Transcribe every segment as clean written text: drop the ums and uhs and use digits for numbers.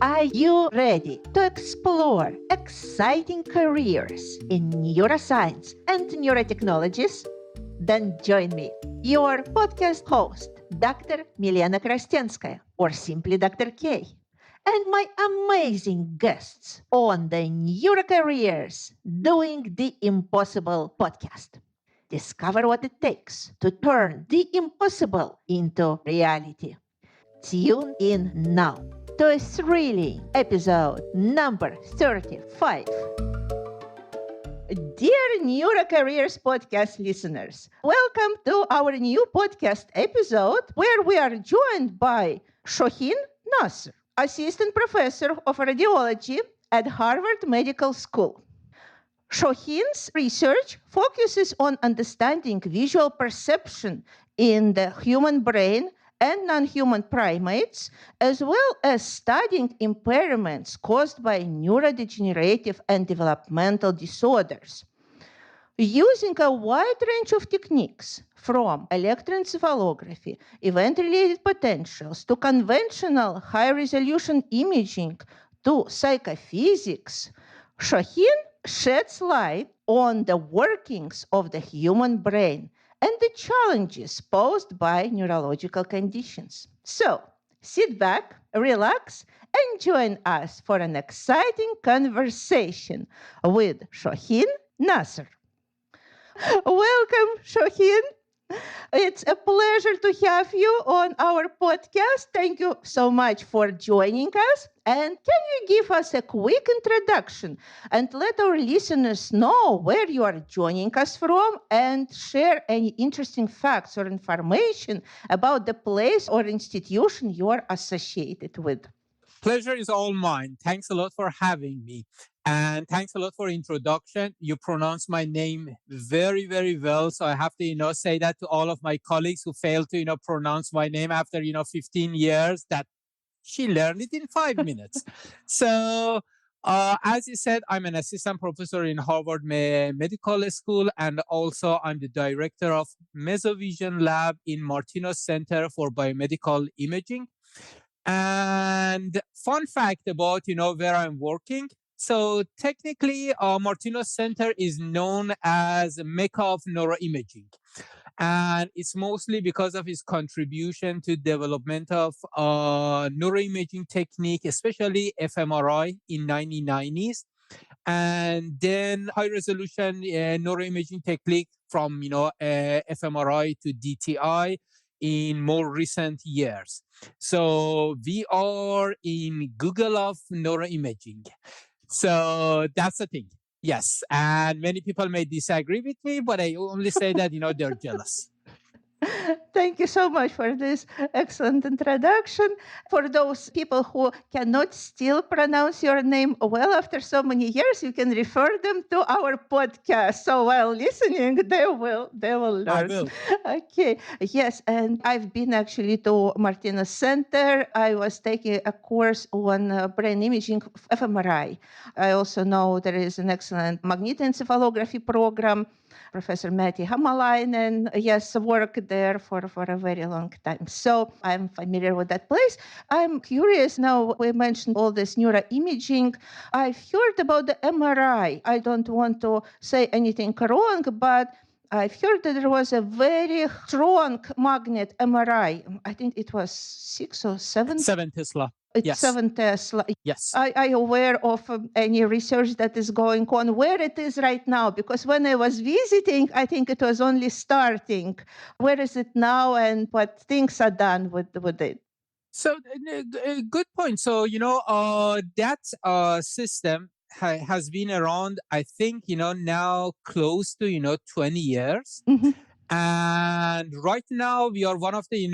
Are you ready to explore exciting careers in neuroscience and neurotechnologies? Then join me, your podcast host, Dr. Milena Krastenskaya, or simply Dr. K, and my amazing guests on the Neurocareers Doing the Impossible podcast. Discover what it takes to turn the impossible into reality. Tune in now to a thrilling episode number 35. Dear Neurocareers podcast listeners, welcome to our new podcast episode where we are joined by Shahin Nasr, Assistant Professor of Radiology at Harvard Medical School. Shahin's research focuses on understanding visual perception in the human brain and non-human primates, as well as studying impairments caused by neurodegenerative and developmental disorders. Using a wide range of techniques, from electroencephalography, event-related potentials, to conventional high-resolution imaging, to psychophysics, Shahin sheds light on the workings of the human brain and the challenges posed by neurological conditions. So, sit back, relax, and join us for an exciting conversation with Shahin Nasr. Welcome, Shahin. It's a pleasure to have you on our podcast. Thank you so much for joining us. And can you give us a quick introduction and let our listeners know where you are joining us from and share any interesting facts or information about the place or institution you are associated with? Pleasure is all mine. Thanks a lot for having me. And thanks a lot for introduction. You pronounce my name very, very well. So I have to, say that to all of my colleagues who failed to, pronounce my name after, 15 years, that she learned it in 5 minutes. So, as you said, I'm an assistant professor in Harvard Medical School, and also I'm the director of Mesovision Lab in Martinos Center for Biomedical Imaging. And fun fact about, where I'm working. So technically, Martinos Center is known as Mecca of neuroimaging. And it's mostly because of his contribution to development of neuroimaging technique, especially fMRI in 1990s. And then high resolution neuroimaging technique from, fMRI to DTI in more recent years. So we are in Google of neuroimaging. So that's the thing. Yes. And many people may disagree with me, but I only say that, they're jealous. Thank you so much for this excellent introduction. For those people who cannot still pronounce your name well after so many years, you can refer them to our podcast. So while listening, they will learn. I will. Okay. Yes. And I've been actually to Martinos Center. I was taking a course on brain imaging fMRI. I also know there is an excellent magnetoencephalography program. Professor Matti Hamalainen, yes, worked there for a very long time. So I'm familiar with that place. I'm curious now, we mentioned all this neuroimaging. I've heard about the MRI. I don't want to say anything wrong, but I've heard that there was a very strong magnet MRI. I think it was 6 or 7. 7 Tesla. It's Yes. 7 Tesla. Yes. I aware of any research that is going on, where it is right now? Because when I was visiting, I think it was only starting. Where is it now and what things are done with it? So good point. So, that system has been around, I think, now close to, 20 years. Mhm. And right now we are one of the,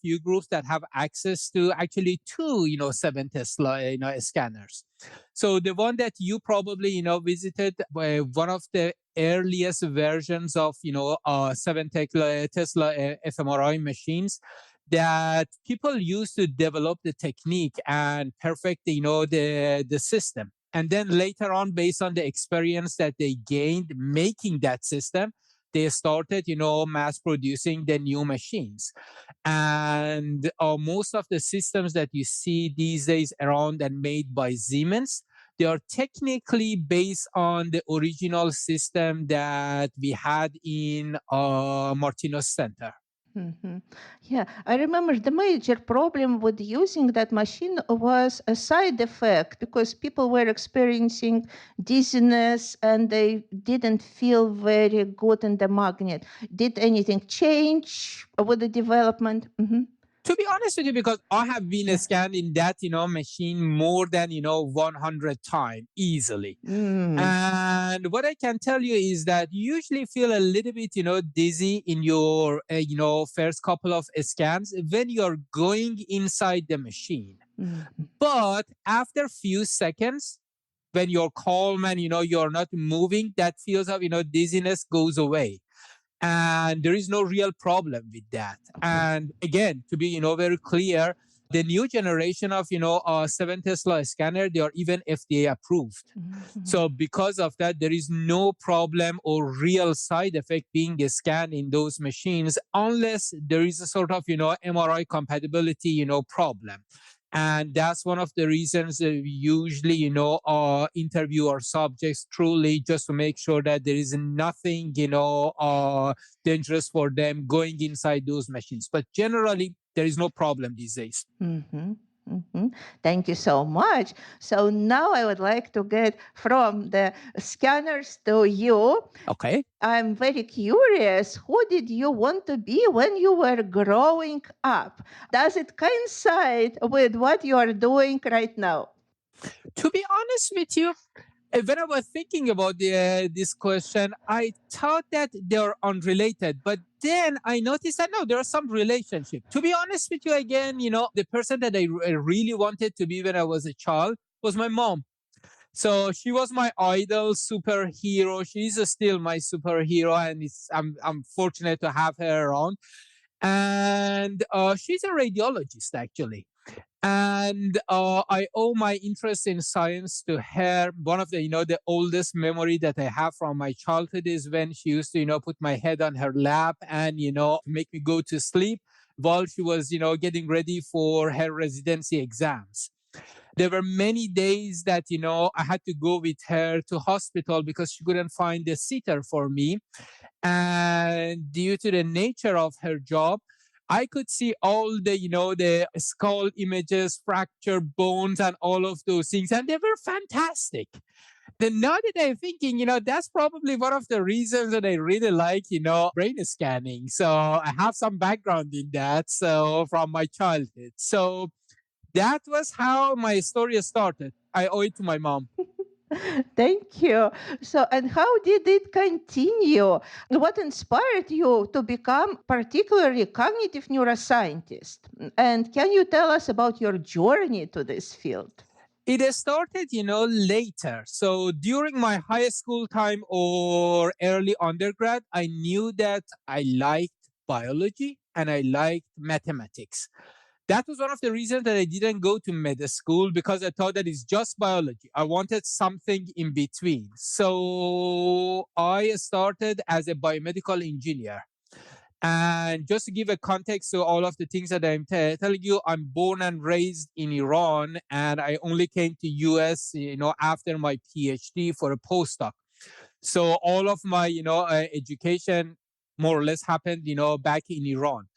few groups that have access to actually 2, 7 Tesla, scanners. So the one that you probably, visited, one of the earliest versions of, 7 Tesla fMRI machines that people use to develop the technique and perfect, the system. And then later on, based on the experience that they gained making that system, they started, mass producing the new machines. And most of the systems that you see these days around and made by Siemens, they are technically based on the original system that we had in Martinos Center. Mhm. Yeah, I remember the major problem with using that machine was a side effect because people were experiencing dizziness and they didn't feel very good in the magnet. Did anything change with the development? To be honest with you, because I have been Yeah. scanned in that, machine more than, 100 times easily. Mm. And what I can tell you is that you usually feel a little bit, dizzy in your, first couple of scans when you're going inside the machine. Mhm. But after few seconds, when you're calm and, you're not moving, that feels of, dizziness goes away. And there is no real problem with that. Okay. And again, to be, very clear, the new generation of, 7 Tesla scanner, they are even FDA approved. Mhm. So because of that, there is no problem or real side effect being scanned in those machines unless there is a sort of, MRI compatibility, problem. And that's one of the reasons that we usually, interview our subjects truly just to make sure that there is nothing, dangerous for them going inside those machines. But generally, there is no problem these days. Mhm. Mhm. Thank you so much. So now I would like to get from the scanners to you. Okay. I'm very curious. Who did you want to be when you were growing up? Does it coincide with what you are doing right now? To be honest with you, when I was thinking about this question, I thought that they're unrelated, but then I noticed that no, there are some relationship. To be honest with you, again, the person that I really wanted to be when I was a child was my mom. So she was my idol superhero. She's still my superhero, and I'm fortunate to have her around. And she's a radiologist, actually. And I owe my interest in science to her. One of the the oldest memory that I have from my childhood is when she used to put my head on her lap and make me go to sleep while she was getting ready for her residency exams. There were many days that I had to go with her to hospital because she couldn't find a sitter for me, and due to the nature of her job, I could see all the the skull images, fractured bones, and all of those things, and they were fantastic. Then now that I'm thinking, that's probably one of the reasons that I really like, brain scanning. So I have some background in that. So from my childhood. So that was how my story started. I owe it to my mom. Thank you. So, and how did it continue? What inspired you to become particularly cognitive neuroscientist? And can you tell us about your journey to this field? It started, later. So during my high school time or early undergrad, I knew that I liked biology and I liked mathematics. That was one of the reasons that I didn't go to med school because I thought that it's just biology. I wanted something in between. So I started as a biomedical engineer. And just to give a context to all of the things that I'm telling you, I'm born and raised in Iran, and I only came to US, after my PhD for a postdoc. So all of my, education more or less happened, back in Iran.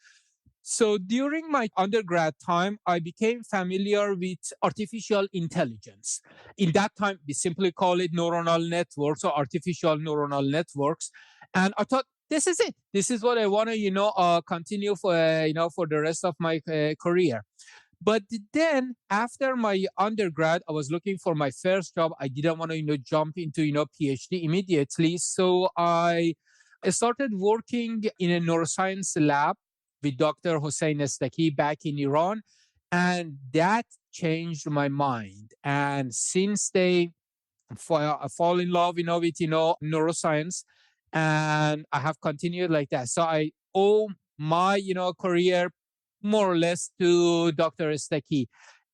So during my undergrad time, I became familiar with artificial intelligence. In that time, we simply call it neuronal networks or artificial neuronal networks. And I thought, this is it. This is what I want to, continue for, for the rest of my career. But then after my undergrad, I was looking for my first job. I didn't want to, jump into, PhD immediately. So I started working in a neuroscience lab with Dr. Hossein Estaki back in Iran. And that changed my mind. And since they fall in love, with, neuroscience, and I have continued like that. So I owe my, career more or less to Dr. Estaki.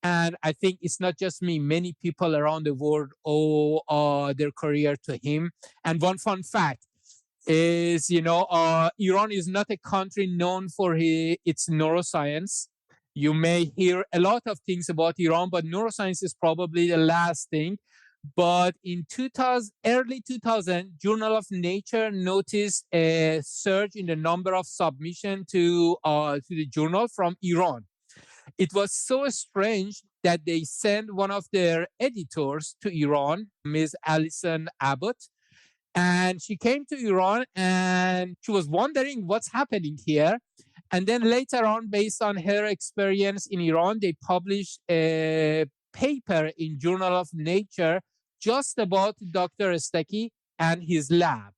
And I think it's not just me, many people around the world owe their career to him. And one fun fact, is, Iran is not a country known for its neuroscience. You may hear a lot of things about Iran, but neuroscience is probably the last thing. But in early 2000, Journal of Nature noticed a surge in the number of submission to the journal from Iran. It was so strange that they sent one of their editors to Iran, Ms. Alison Abbott, and she came to Iran and she was wondering what's happening here. And then later on, based on her experience in Iran, they published a paper in Journal of Nature just about Dr. Steki and his lab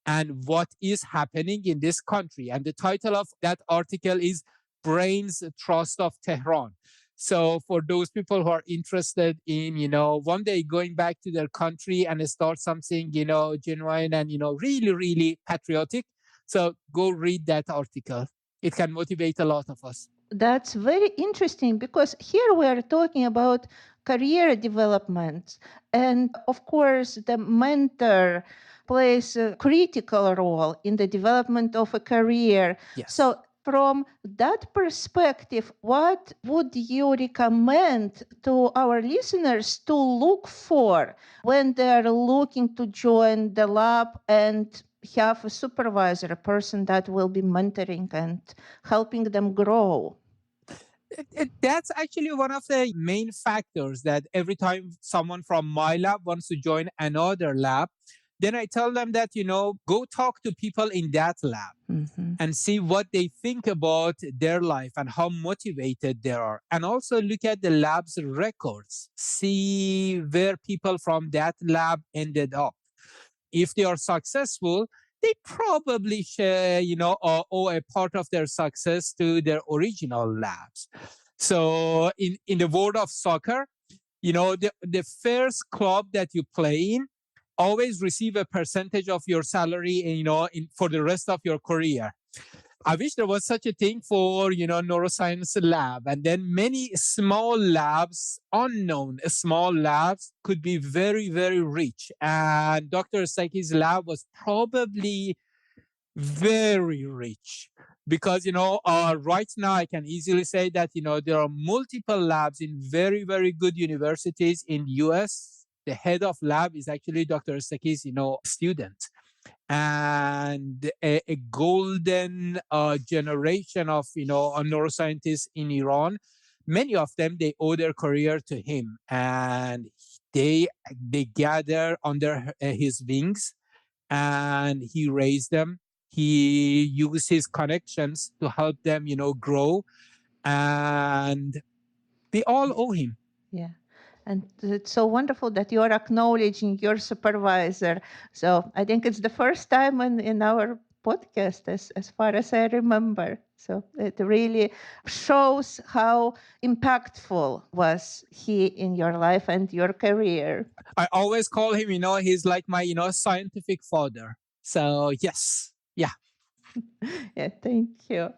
and what is happening in this country. And the title of that article is Brain's Trust of Tehran. So for those people who are interested in, one day going back to their country and start something, genuine and, really, really patriotic. So go read that article. It can motivate a lot of us. That's very interesting because here we are talking about career development. And of course, the mentor plays a critical role in the development of a career. Yes. So from that perspective, what would you recommend to our listeners to look for when they're looking to join the lab and have a supervisor, a person that will be mentoring and helping them grow? That's actually one of the main factors that every time someone from my lab wants to join another lab, then I tell them that, go talk to people in that lab and see what they think about their life and how motivated they are. And also look at the lab's records, see where people from that lab ended up. If they are successful, they probably share, owe a part of their success to their original labs. So in the world of soccer, the first club that you play in always receive a percentage of your salary, for the rest of your career. I wish there was such a thing for, neuroscience lab. And then many small labs, unknown small labs, could be very, very rich. And Dr. Steki's lab was probably very rich because, right now I can easily say that, there are multiple labs in very, very good universities in US. The head of lab is actually Dr. Steki's, student. And a golden generation of neuroscientists in Iran. Many of them, they owe their career to him, and they gather under his wings, and he raised them. He used his connections to help them, grow, and they all owe him. Yeah. And it's so wonderful that you are acknowledging your supervisor. So I think it's the first time in our podcast, as far as I remember. So it really shows how impactful was he in your life and your career. I always call him, he's like my, scientific father. So yes. Yeah. Yeah, thank you.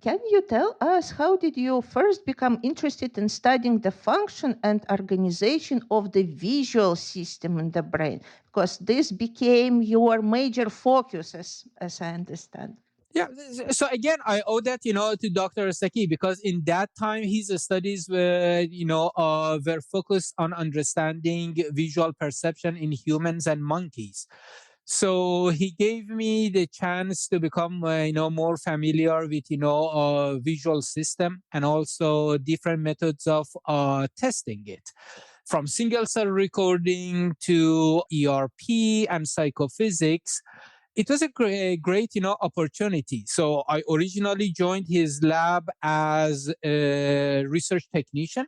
Can you tell us how did you first become interested in studying the function and organization of the visual system in the brain? Because this became your major focus, as I understand. Yeah. So again, I owe that, to Dr. Seki, because in that time, his studies were, were focused on understanding visual perception in humans and monkeys. So he gave me the chance to become, more familiar with, visual system and also different methods of testing it. From single cell recording to ERP and psychophysics, it was a great, opportunity. So I originally joined his lab as a research technician,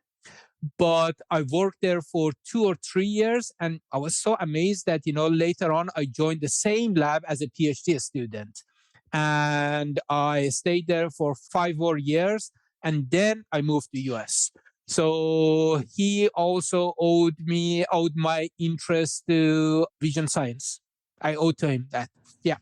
but I worked there for 2 or 3 years, and I was so amazed that, later on I joined the same lab as a PhD student. And I stayed there for 5 more years, and then I moved to US. So he also owed my interest to vision science. I owe to him that. Yeah.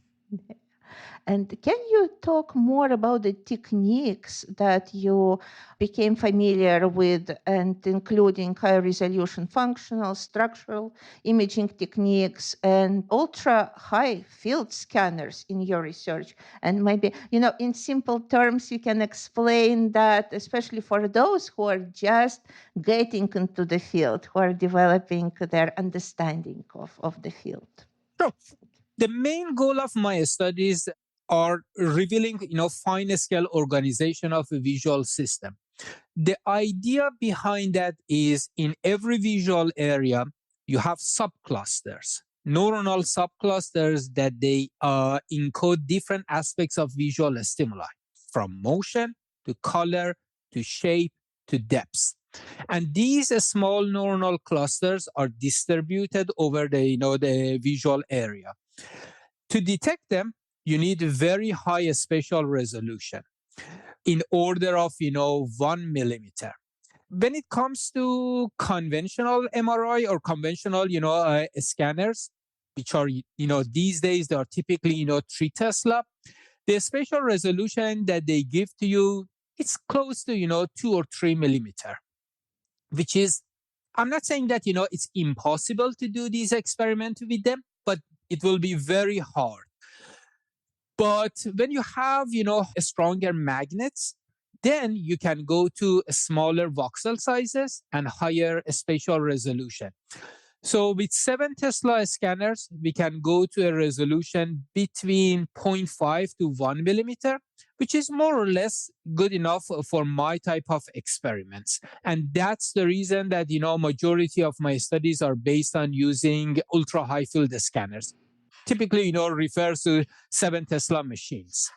And can you talk more about the techniques that you became familiar with, and including high resolution functional, structural imaging techniques, and ultra high field scanners in your research? And maybe, in simple terms, you can explain that, especially for those who are just getting into the field, who are developing their understanding of the field. So the main goal of my studies are revealing, fine scale organization of a visual system. The idea behind that is in every visual area, you have subclusters, neuronal subclusters that they encode different aspects of visual stimuli, from motion to color to shape to depth. And these small neuronal clusters are distributed over the visual area. To detect them, you need very high spatial resolution in order of 1 millimeter. When it comes to conventional MRI or conventional scanners, which are these days they are typically 3 Tesla, the spatial resolution that they give to you, it's close to 2 or 3 millimeter, which is, I'm not saying that it's impossible to do these experiments with them, but it will be very hard. But when you have, stronger magnets, then you can go to smaller voxel sizes and higher spatial resolution. So with 7 Tesla scanners, we can go to a resolution between 0.5 to 1 millimeter, which is more or less good enough for my type of experiments. And that's the reason that, majority of my studies are based on using ultra high field scanners. Typically, refers to 7 Tesla machines.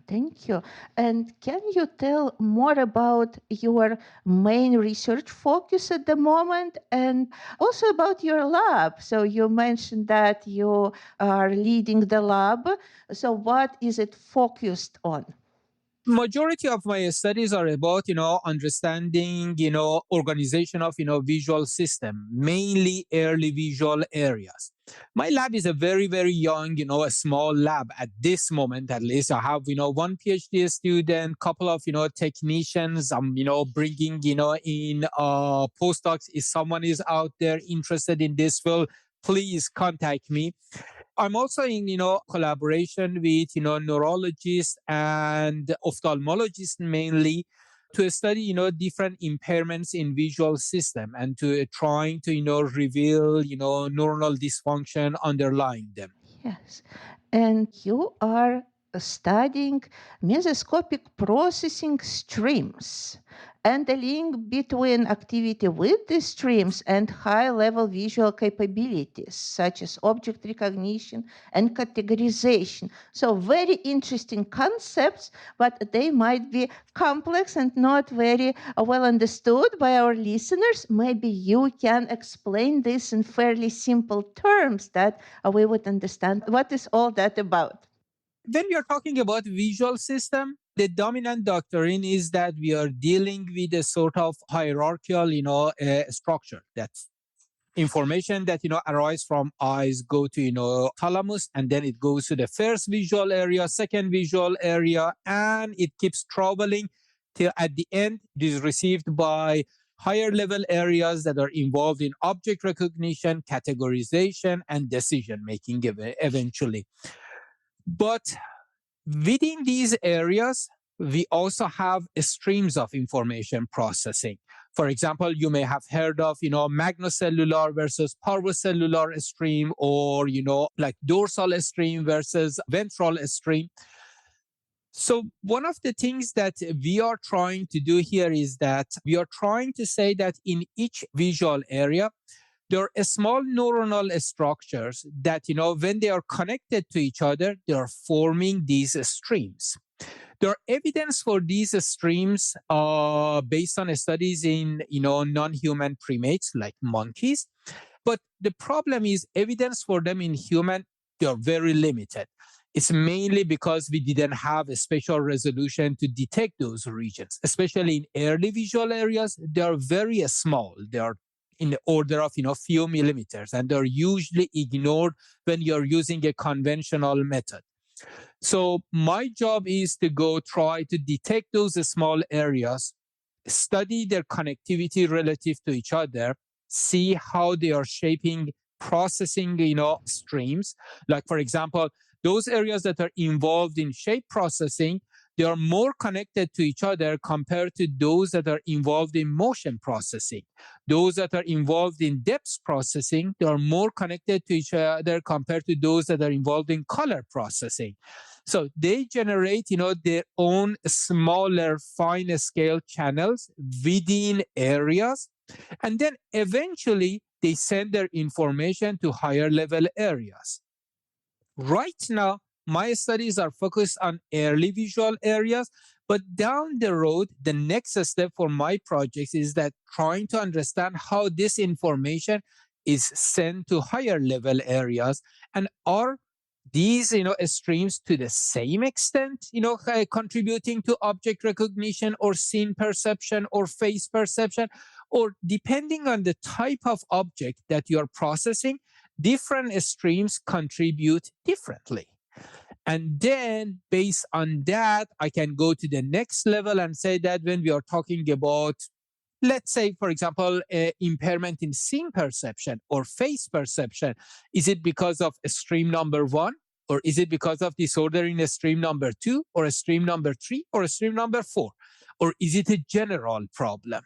Thank you. And can you tell more about your main research focus at the moment, and also about your lab? So you mentioned that you are leading the lab. So what is it focused on? Majority of my studies are about understanding organization of visual system, mainly early visual areas. My lab is a very very young a small lab at this moment. At least I have one PhD student, couple of technicians. I'm bringing in postdocs. If someone is out there interested in this field, please contact me. I'm also in, collaboration with, neurologists and ophthalmologists mainly, to study, different impairments in visual system and to trying to, reveal, neuronal dysfunction underlying them. Yes. And you are studying mesoscopic processing streams and the link between activity with the streams and high-level visual capabilities, such as object recognition and categorization. So very interesting concepts, but they might be complex and not very well understood by our listeners. Maybe you can explain this in fairly simple terms that we would understand. What is all that about? When we are talking about visual system, the dominant doctrine is that we are dealing with a sort of hierarchical, structure. That's information that arise from eyes go to thalamus, and then it goes to the first visual area, second visual area, and it keeps traveling till at the end it is received by higher level areas that are involved in object recognition, categorization, and decision making eventually. But within these areas, we also have streams of information processing. For example, you may have heard of, magnocellular versus parvocellular stream, or, like dorsal stream versus ventral stream. So one of the things that we are trying to do here is that we are trying to say that in each visual area, there are small neuronal structures that, when they are connected to each other, they are forming these streams. There are evidence for these streams based on studies in, non-human primates like monkeys. But the problem is evidence for them in human, they are very limited. It's mainly because we didn't have a spatial resolution to detect those regions, especially in early visual areas. They are very small. They are in the order of few millimeters, and they're usually ignored when you're using a conventional method. So my job is to go try to detect those small areas, study their connectivity relative to each other, see how they are shaping processing, streams. Like, for example, those areas that are involved in shape processing, they are more connected to each other compared to those that are involved in motion processing. Those that are involved in depth processing, they are more connected to each other compared to those that are involved in color processing. So they generate, their own smaller, fine scale channels within areas. And then eventually they send their information to higher level areas. Right now, my studies are focused on early visual areas, but down the road, the next step for my projects is that trying to understand how this information is sent to higher level areas, and are these streams to the same extent contributing to object recognition or scene perception or face perception, or depending on the type of object that you are processing, different streams contribute differently. And then based on that, I can go to the next level and say that when we are talking about, let's say, for example, impairment in scene perception or face perception, is it because of stream number 1? Or is it because of disorder in stream number 2 or a stream number 3 or a stream number 4? Or is it a general problem?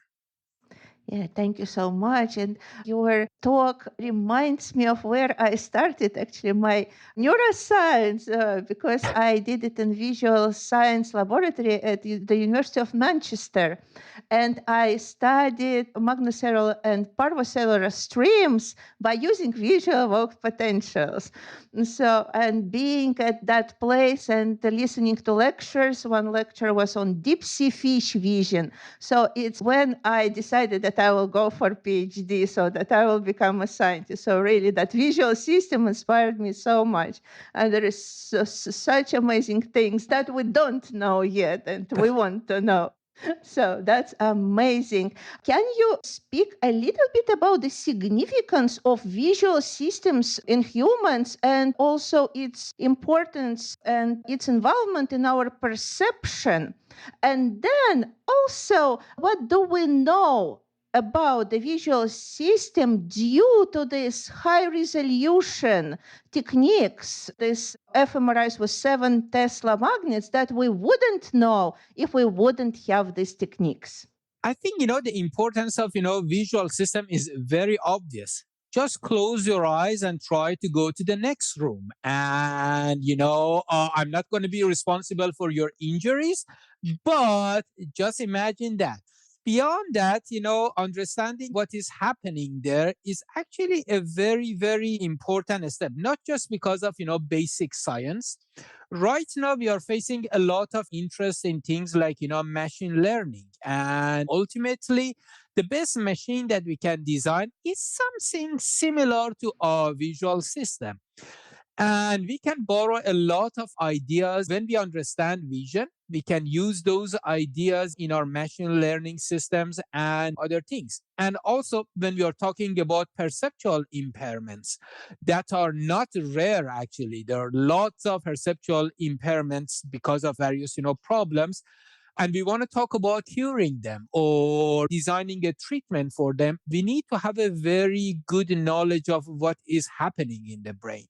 Yeah, thank you so much. And your talk reminds me of where I started actually my neuroscience, because I did it in visual science laboratory at the University of Manchester. And I studied magnocellular and parvocellular streams by using visual evoked potentials. And being at that place and listening to lectures, one lecture was on deep sea fish vision. So it's when I decided that I will go for PhD, so that I will become a scientist. So really, that visual system inspired me so much. And there is such amazing things that we don't know yet, and we want to know. So that's amazing. Can you speak a little bit about the significance of visual systems in humans, and also its importance and its involvement in our perception? And then also, what do we know about the visual system due to this high resolution techniques, this fMRIs with 7 Tesla magnets, that we wouldn't know if we wouldn't have these techniques? I think, the importance of, visual system is very obvious. Just close your eyes and try to go to the next room. And, I'm not going to be responsible for your injuries, but just imagine that. Beyond that, understanding what is happening there is actually a very, very important step, not just because of, basic science. Right now, we are facing a lot of interest in things like, machine learning. And ultimately, the best machine that we can design is something similar to our visual system. And we can borrow a lot of ideas. When we understand vision, we can use those ideas in our machine learning systems and other things. And also, when we are talking about perceptual impairments that are not rare, actually, there are lots of perceptual impairments because of various, problems. And we want to talk about curing them or designing a treatment for them. We need to have a very good knowledge of what is happening in the brain.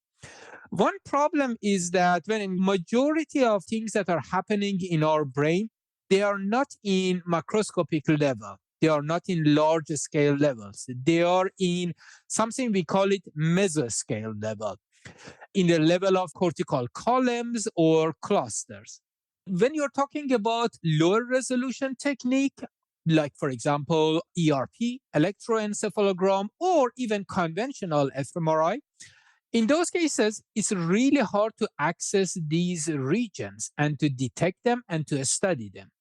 One problem is that when a majority of things that are happening in our brain, they are not in macroscopic level. They are not in large scale levels. They are in something we call it mesoscale level, in the level of cortical columns or clusters. When you're talking about lower resolution technique, like for example, ERP, electroencephalogram, or even conventional fMRI, in those cases, it's really hard to access these regions and to detect them and to study them.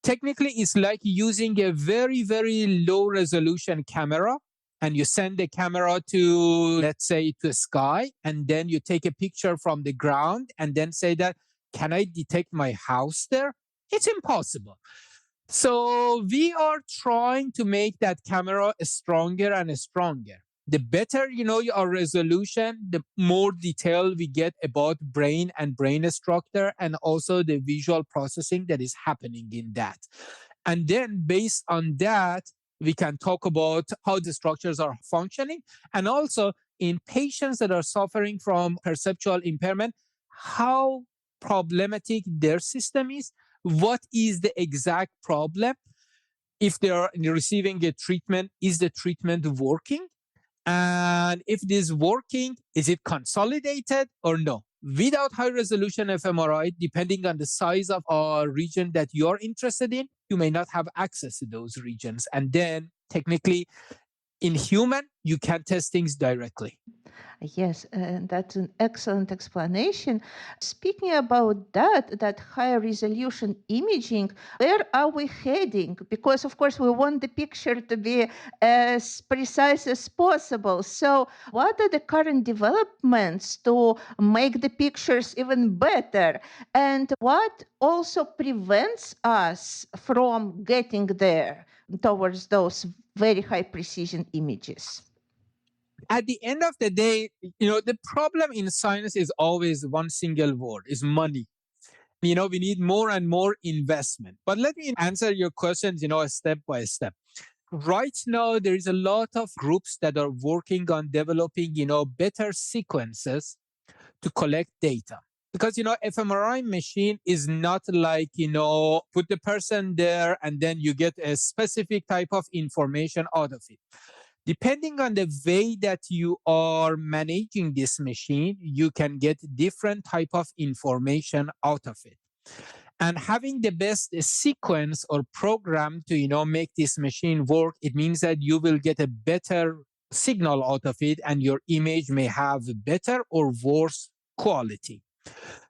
Technically, it's like using a very, very low resolution camera, and you send the camera to, let's say, to the sky, and then you take a picture from the ground and then say that, can I detect my house there? It's impossible. So we are trying to make that camera stronger and stronger. The better, our resolution, the more detail we get about brain and brain structure and also the visual processing that is happening in that. And then based on that, we can talk about how the structures are functioning. And also in patients that are suffering from perceptual impairment, how problematic their system is, what is the exact problem, if they are receiving a treatment, is the treatment working? And if it is working, is it consolidated or no? Without high resolution fMRI, depending on the size of a region that you're interested in, you may not have access to those regions. And then technically in human, you can test things directly. Yes, and that's an excellent explanation. Speaking about that high resolution imaging, where are we heading? Because, of course, we want the picture to be as precise as possible. So, what are the current developments to make the pictures even better? And what also prevents us from getting there towards those very high precision images? At the end of the day, the problem in science is always one single word, is money. We need more and more investment. But let me answer your questions, step by step. Right now, there is a lot of groups that are working on developing, better sequences to collect data. Because, fMRI machine is not like, put the person there and then you get a specific type of information out of it. Depending on the way that you are managing this machine, you can get different type of information out of it. And having the best sequence or program to make this machine work, it means that you will get a better signal out of it and your image may have better or worse quality.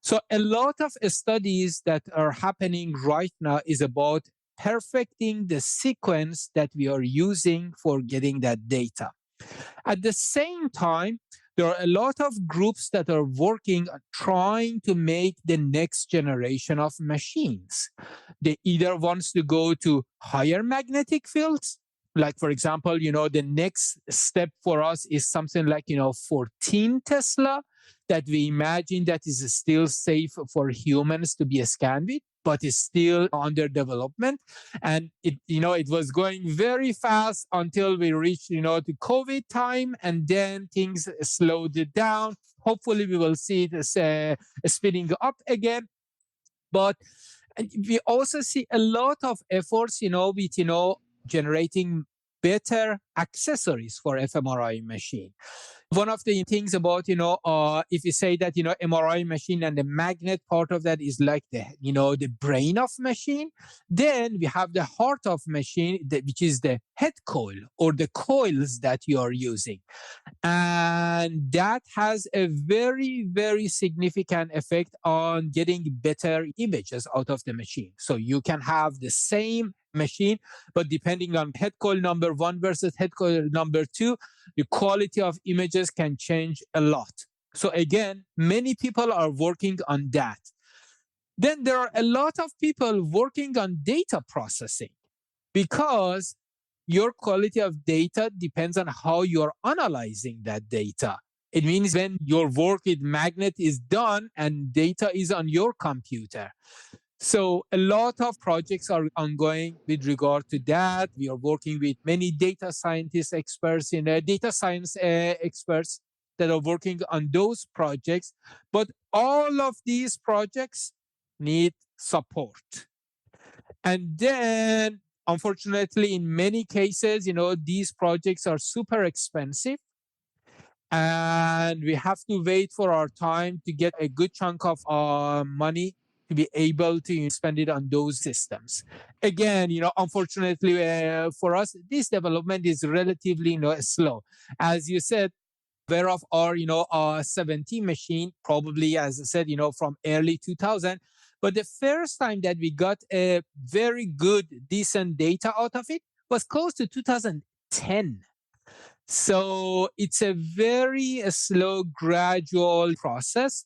So a lot of studies that are happening right now is about perfecting the sequence that we are using for getting that data. At the same time, there are a lot of groups that are working on trying to make the next generation of machines. They either wants to go to higher magnetic fields, like for example, the next step for us is something like 14 Tesla that we imagine that is still safe for humans to be scanned with, but is still under development. And it was going very fast until we reached, the COVID time, and then things slowed it down. Hopefully we will see it speeding up again. But we also see a lot of efforts, with, generating better accessories for fMRI machine. One of the things about, if you say that, MRI machine and the magnet part of that is like the brain of machine, then we have the heart of machine, which is the head coil or the coils that you are using. And that has a very, very significant effect on getting better images out of the machine. So you can have the same machine, but depending on head coil number 1 versus head coil number 2, the quality of images can change a lot. So again, many people are working on that. Then there are a lot of people working on data processing, because your quality of data depends on how you're analyzing that data. It means when your work with magnet is done and data is on your computer. So a lot of projects are ongoing with regard to that. We are working with many data scientists, experts, data science experts that are working on those projects. But all of these projects need support. And then, unfortunately, in many cases, these projects are super expensive. And we have to wait for our time to get a good chunk of money to be able to spend it on those systems. Again, unfortunately for us, this development is relatively slow. As you said, aware of our 17 machine, probably, as I said, from early 2000. But the first time that we got a very good, decent data out of it was close to 2010. So it's a very slow, gradual process,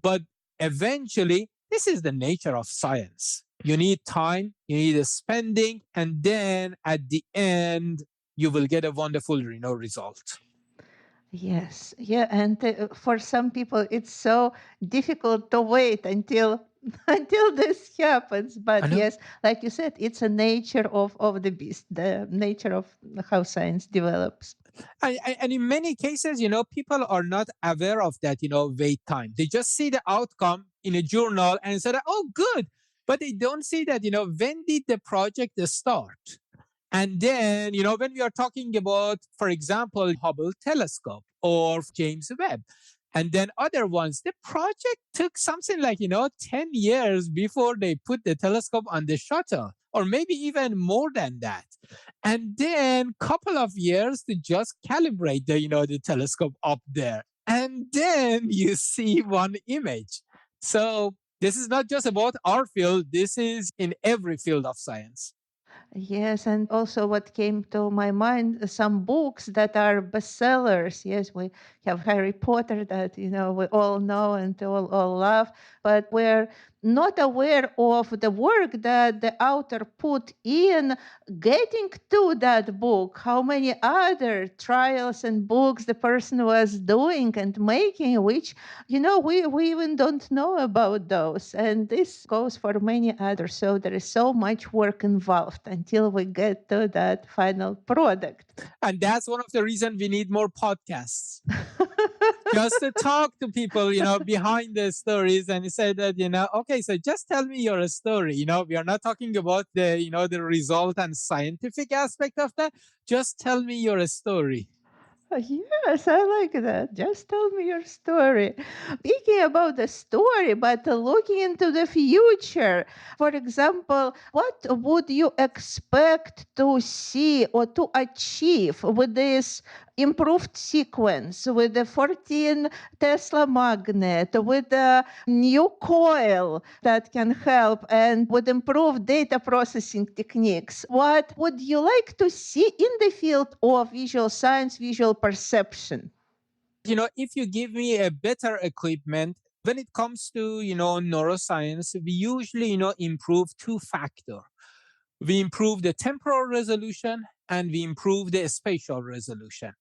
but eventually, this is the nature of science. You need time, you need a spending, and then at the end, you will get a wonderful result. Yes, yeah, and for some people, it's so difficult to wait until until this happens. I But know. yes, like you said, it's a nature of the beast, the nature of how science develops. And in many cases, people are not aware of that, wait time. They just see the outcome in a journal and say, oh, good. But they don't see that, when did the project start? And then, when we are talking about, for example, Hubble telescope or James Webb, and then other ones, the project took something like, 10 years before they put the telescope on the shuttle, or maybe even more than that. And then couple of years to just calibrate the telescope up there. And then you see one image. So this is not just about our field, this is in every field of science. Yes, and also what came to my mind, some books that are bestsellers. Yes, we have Harry Potter that, we all know and all love, but we're not aware of the work that the author put in getting to that book, how many other trials and books the person was doing and making, which, we even don't know about those. And this goes for many others. So there is so much work involved until we get to that final product. And that's one of the reasons we need more podcasts. Just to talk to people, behind the stories and say that, okay, so just tell me your story. We are not talking about the result and scientific aspect of that. Just tell me your story. Yes, I like that. Just tell me your story. Speaking about the story, but looking into the future, for example, what would you expect to see or to achieve with this improved sequence, with the 14 Tesla magnet, with the new coil that can help, and with improved data processing techniques? What would you like to see in the field of visual science, visual perception? If you give me a better equipment, when it comes to, neuroscience, we usually, improve two factor. We improve the temporal resolution and we improve the spatial resolution.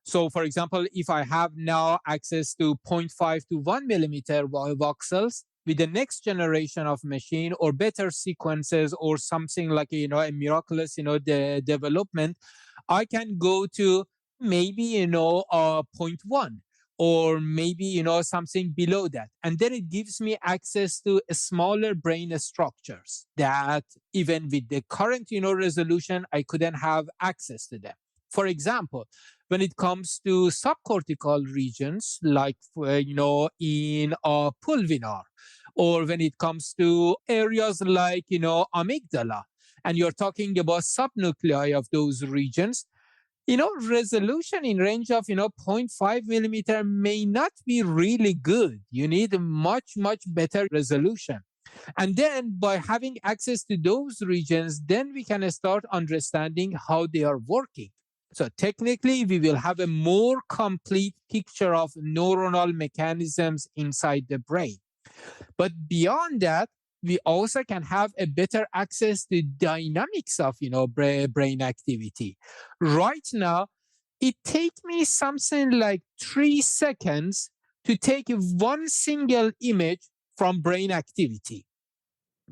So, for example, if I have now access to zero point 0.5 to 1 millimeter voxels with the next generation of machine or better sequences or something like, a miraculous, development, I can go to maybe, zero point 0.1 or maybe, something below that. And then it gives me access to smaller brain structures that even with the current, resolution, I couldn't have access to them. For example, when it comes to subcortical regions, like in pulvinar, or when it comes to areas like amygdala, and you're talking about subnuclei of those regions, resolution in range of zero point 0.5 millimeter may not be really good. You need a much better resolution. And then by having access to those regions, then we can start understanding how they are working. So technically, we will have a more complete picture of neuronal mechanisms inside the brain. But beyond that, we also can have a better access to dynamics of brain activity. Right now, it takes me something like 3 seconds to take one single image from brain activity.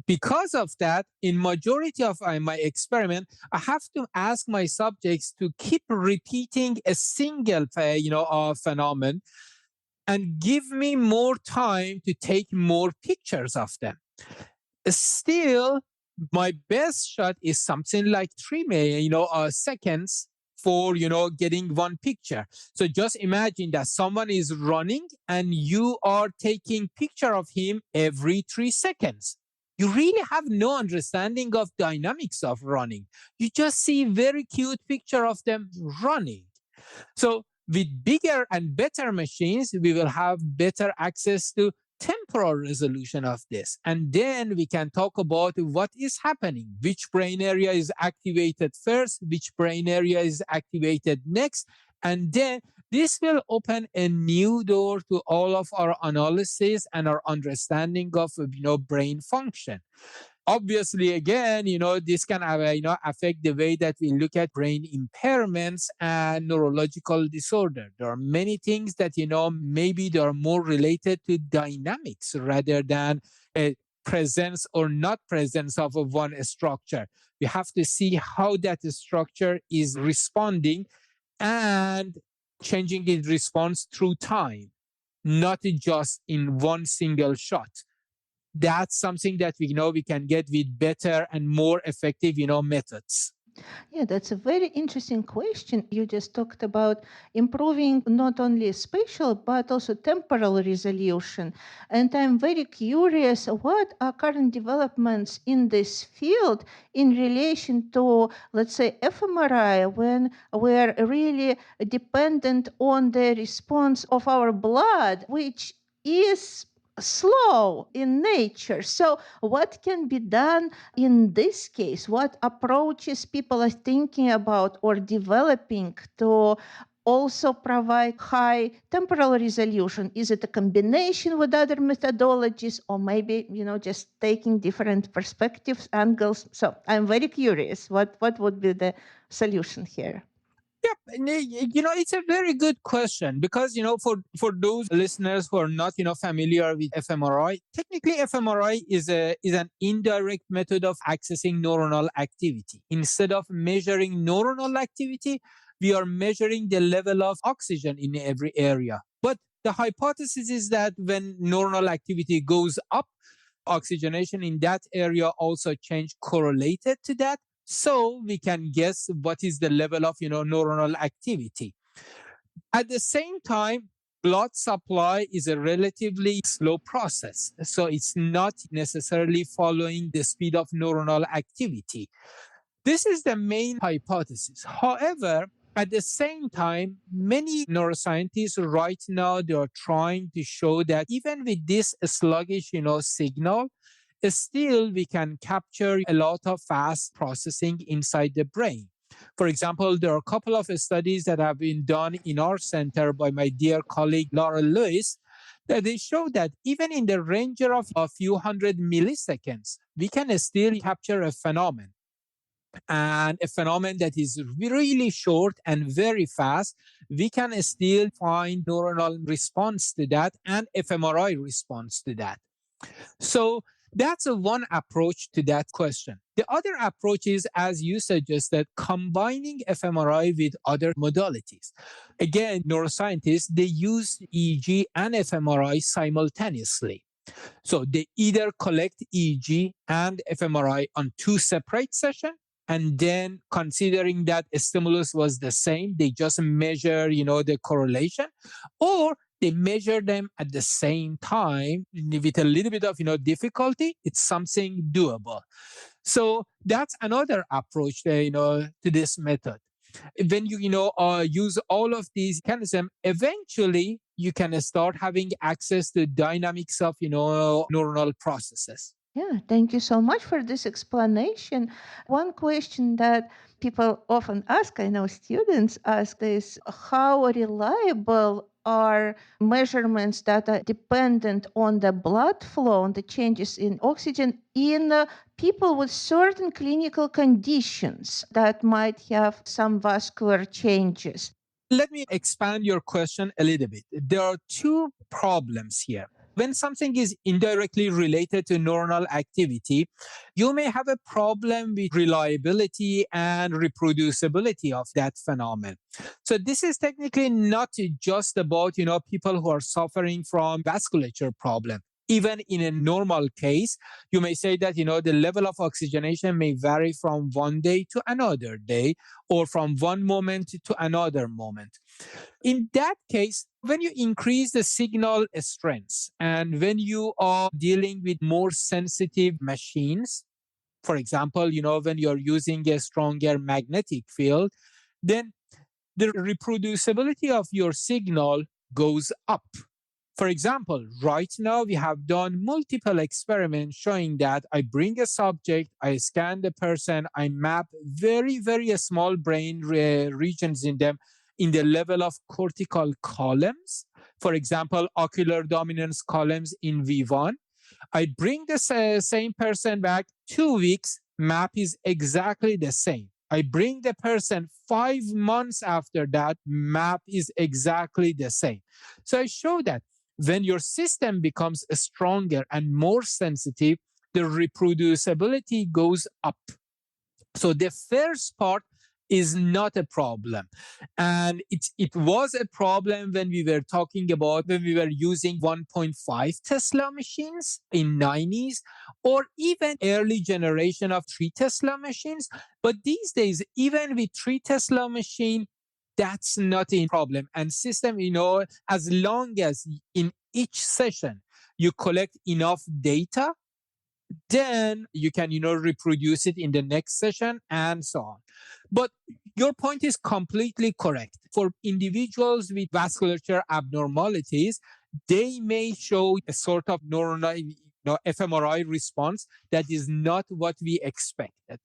Because of that, in majority of my experiment, I have to ask my subjects to keep repeating a single phenomenon and give me more time to take more pictures of them. Still, my best shot is something like 3 seconds for getting one picture. So just imagine that someone is running and you are taking picture of him every 3 seconds. You really have no understanding of dynamics of running. You just see very cute picture of them running. So with bigger and better machines, we will have better access to temporal resolution of this. And then we can talk about what is happening, which brain area is activated first, which brain area is activated next. And then this will open a new door to all of our analysis and our understanding of brain function. Obviously, again, this can affect the way that we look at brain impairments and neurological disorder. There are many things that, maybe they are more related to dynamics rather than a presence or not presence of a one structure. We have to see how that structure is responding and changing its response through time, not just in one single shot. That's something that we know we can get with better and more effective, methods. Yeah, that's a very interesting question. You just talked about improving not only spatial but also temporal resolution. And I'm very curious what are current developments in this field in relation to, let's say, fMRI, when we're really dependent on the response of our blood, which is slow in nature. So, what can be done in this case? What approaches people are thinking about or developing to also provide high temporal resolution? Is it a combination with other methodologies, or maybe, just taking different perspectives, angles? So I'm very curious. What would be the solution here? Yeah, it's a very good question because, for those listeners who are not, familiar with fMRI, technically fMRI is an indirect method of accessing neuronal activity. Instead of measuring neuronal activity, we are measuring the level of oxygen in every area. But the hypothesis is that when neuronal activity goes up, oxygenation in that area also change correlated to that. So we can guess what is the level of neuronal activity. At the same time, blood supply is a relatively slow process. So it's not necessarily following the speed of neuronal activity. This is the main hypothesis. However, at the same time, many neuroscientists right now, they are trying to show that even with this sluggish, signal, still we can capture a lot of fast processing inside the brain. For example, there are a couple of studies that have been done in our center by my dear colleague Laura Lewis that they show that even in the range of a few hundred milliseconds, we can still capture a phenomenon. And a phenomenon that is really short and very fast, we can still find neuronal response to that and fMRI response to that. So that's one approach to that question. The other approach is, as you suggested, combining fMRI with other modalities. Again, neuroscientists, they use EEG and fMRI simultaneously. So they either collect EEG and fMRI on two separate sessions, and then considering that a stimulus was the same, they just measure, the correlation, or they measure them at the same time with a little bit of, difficulty. It's something doable. So that's another approach, to this method. When you, use all of these mechanisms, eventually you can start having access to dynamics of, neuronal processes. Yeah, thank you so much for this explanation. One question that people often ask, I know students ask, is how reliable are measurements that are dependent on the blood flow and the changes in oxygen in people with certain clinical conditions that might have some vascular changes? Let me expand your question a little bit. There are two problems here. When something is indirectly related to neuronal activity, you may have a problem with reliability and reproducibility of that phenomenon. So this is technically not just about, people who are suffering from vasculature problem. Even in a normal case, you may say that, the level of oxygenation may vary from one day to another day or from one moment to another moment. In that case, when you increase the signal strength and when you are dealing with more sensitive machines, for example, when you're using a stronger magnetic field, then the reproducibility of your signal goes up. For example, right now we have done multiple experiments showing that I bring a subject, I scan the person, I map very, very small brain regions in them in the level of cortical columns. For example, ocular dominance columns in V1. I bring the same person back 2 weeks, map is exactly the same. I bring the person 5 months after that, map is exactly the same. So I show that when your system becomes stronger and more sensitive, the reproducibility goes up. So the first part is not a problem. And it was a problem when we were talking about when we were using 1.5 Tesla machines in 90s or even early generation of 3 Tesla machines. But these days, even with 3 Tesla machine, that's not a problem. And system, as long as in each session you collect enough data, then you can reproduce it in the next session and so on. But your point is completely correct. For individuals with vasculature abnormalities, they may show a sort of neuronal fMRI response that is not what we expected.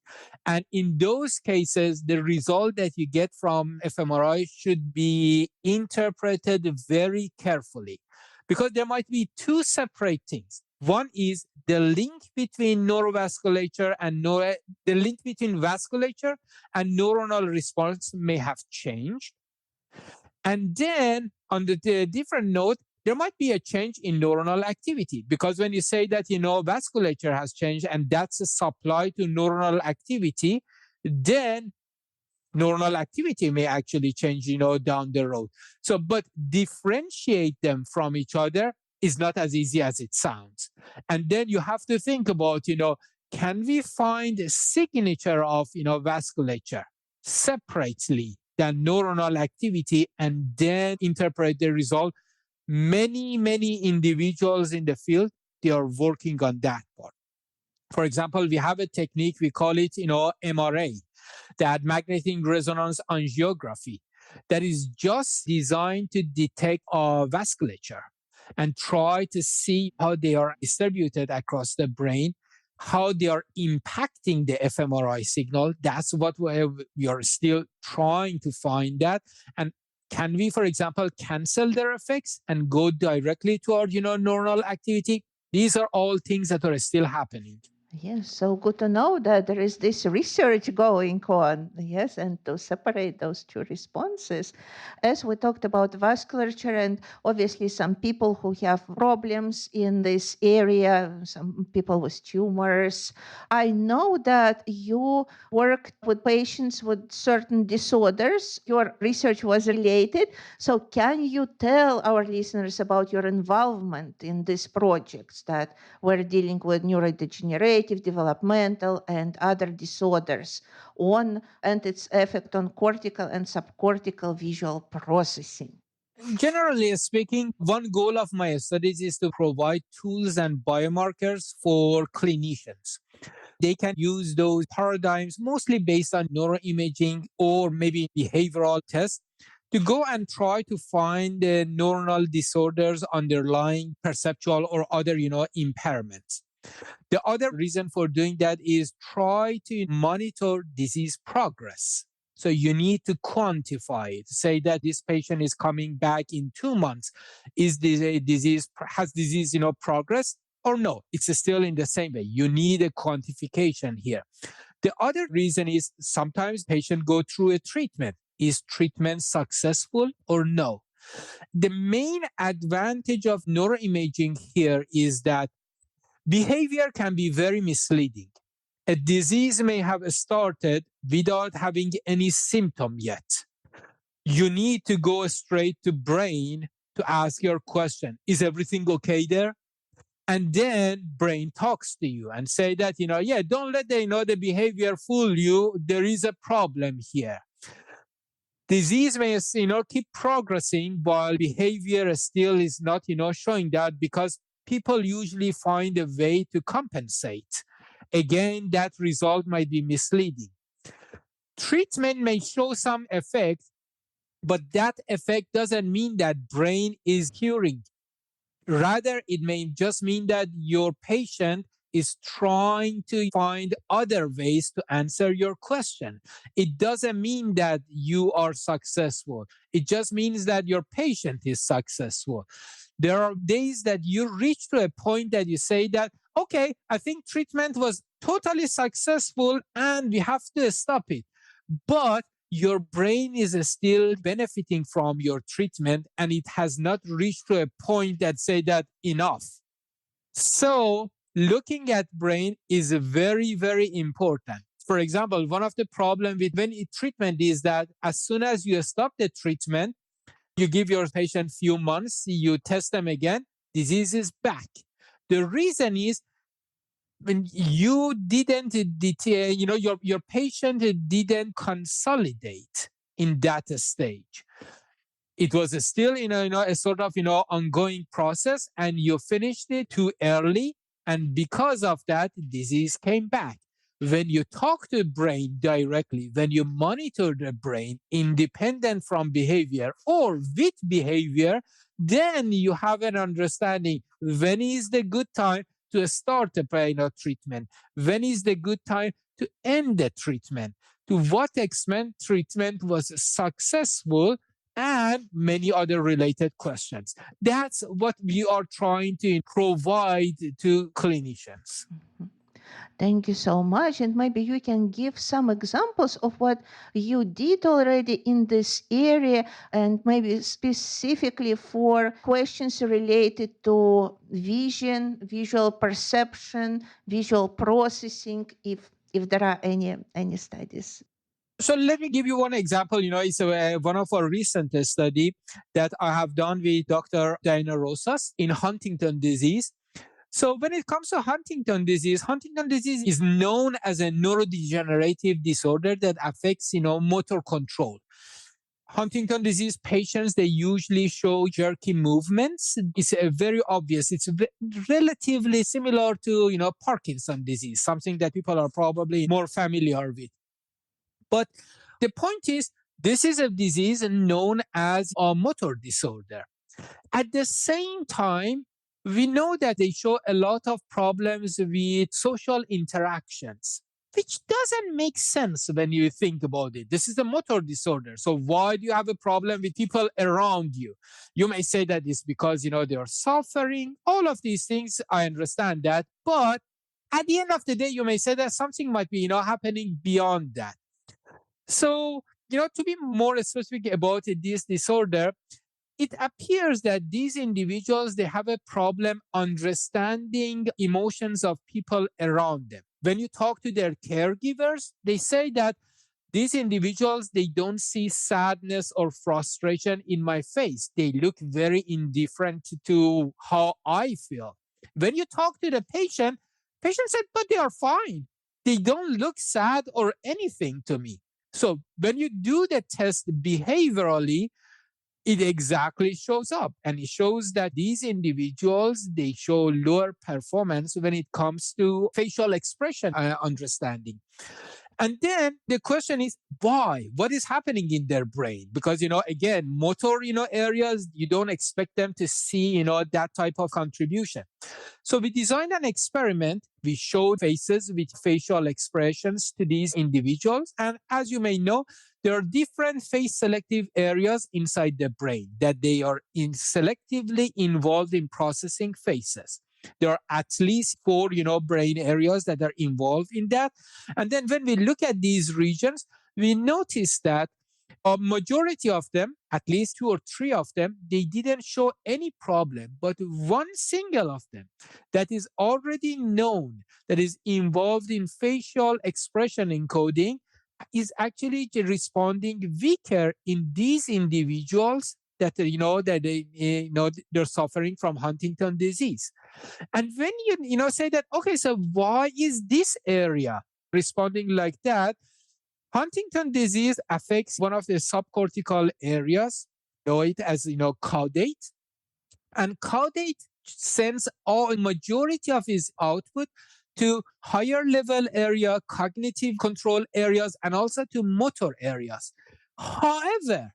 And in those cases, the result that you get from fMRI should be interpreted very carefully, because there might be two separate things. One is the link between neurovasculature and the link between vasculature and neuronal response may have changed. And then on the different note, there might be a change in neuronal activity, because when you say that, vasculature has changed and that's a supply to neuronal activity, then neuronal activity may actually change, down the road. So, but differentiate them from each other is not as easy as it sounds. And then you have to think about, can we find a signature of, vasculature separately than neuronal activity and then interpret the result? Many, many individuals in the field, they are working on that part. For example, we have a technique, we call it, MRA, that magnetic resonance angiography, that is just designed to detect vasculature and try to see how they are distributed across the brain, how they are impacting the fMRI signal. That's what we are still trying to find that. And can we, for example, cancel their effects and go directly toward, neuronal activity? These are all things that are still happening. Yes, so good to know that there is this research going on, yes, and to separate those two responses. As we talked about vasculature, and obviously some people who have problems in this area, some people with tumors. I know that you worked with patients with certain disorders. Your research was related. So can you tell our listeners about your involvement in these projects that were dealing with neurodegenerative, developmental, and other disorders and its effect on cortical and subcortical visual processing? Generally speaking, one goal of my studies is to provide tools and biomarkers for clinicians. They can use those paradigms, mostly based on neuroimaging or maybe behavioral tests, to go and try to find the neuronal disorders underlying perceptual or other, impairments. The other reason for doing that is try to monitor disease progress. So you need to quantify it. Say that this patient is coming back in 2 months. Is this a disease, has disease, progress or no? It's still in the same way. You need a quantification here. The other reason is sometimes patients go through a treatment. Is treatment successful or no? The main advantage of neuroimaging here is that behavior can be very misleading. A disease may have started without having any symptom yet. You need to go straight to brain to ask your question. Is everything okay there? And then brain talks to you and say that, yeah, don't let the behavior fool you. There is a problem here. Disease may, keep progressing while behavior still is not, showing that, because people usually find a way to compensate. Again, that result might be misleading. Treatment may show some effect, but that effect doesn't mean that brain is curing. Rather, it may just mean that your patient is trying to find other ways to answer your question. It doesn't mean that you are successful. It just means that your patient is successful. There are days that you reach to a point that you say that, okay, I think treatment was totally successful and we have to stop it. But your brain is still benefiting from your treatment and it has not reached to a point that say that enough. So looking at brain is very, very important. For example, one of the problems with treatment is that as soon as you stop the treatment, you give your patient few months, you test them again, disease is back. The reason is when you didn't, your patient didn't consolidate in that stage. It was still, a sort of, ongoing process, and you finished it too early. And because of that, disease came back. When you talk to the brain directly, when you monitor the brain independent from behavior or with behavior, then you have an understanding when is the good time to start the brain treatment, when is the good time to end the treatment, to what extent treatment was successful, and many other related questions. That's what we are trying to provide to clinicians. Mhm. Thank you so much. And maybe you can give some examples of what you did already in this area, and maybe specifically for questions related to vision, visual perception, visual processing, if there are any studies. So let me give you one example. It's one of our recent study that I have done with Dr. Diana Rosas in Huntington disease. So when it comes to Huntington disease is known as a neurodegenerative disorder that affects, motor control. Huntington disease patients, they usually show jerky movements. It's very obvious. It's relatively similar to, Parkinson disease, something that people are probably more familiar with. But the point is, this is a disease known as a motor disorder. At the same time, we know that they show a lot of problems with social interactions, which doesn't make sense when you think about it. This is a motor disorder. So why do you have a problem with people around you? You may say that it's because, they are suffering. All of these things, I understand that. But at the end of the day, you may say that something might be, happening beyond that. So, to be more specific about this disorder, it appears that these individuals, they have a problem understanding emotions of people around them. When you talk to their caregivers, they say that these individuals, they don't see sadness or frustration in my face. They look very indifferent to how I feel. When you talk to the patient said, but they are fine. They don't look sad or anything to me. So when you do the test behaviorally, it exactly shows up, and it shows that these individuals, they show lower performance when it comes to facial expression understanding. And then the question is why? What is happening in their brain? Because, again, motor, areas, you don't expect them to see, that type of contribution. So we designed an experiment. We showed faces with facial expressions to these individuals. And as you may know, there are different face selective areas inside the brain that they are selectively involved in processing faces. There are at least 4, brain areas that are involved in that. And then when we look at these regions, we notice that a majority of them, at least 2 or 3 of them, they didn't show any problem. But one single of them that is already known, that is involved in facial expression encoding, is actually responding weaker in these individuals that, they're suffering from Huntington disease. And when you say that, okay, so why is this area responding like that? Huntington disease affects one of the subcortical areas, know it as, caudate. And caudate sends all majority of its output to higher level area, cognitive control areas, and also to motor areas. However,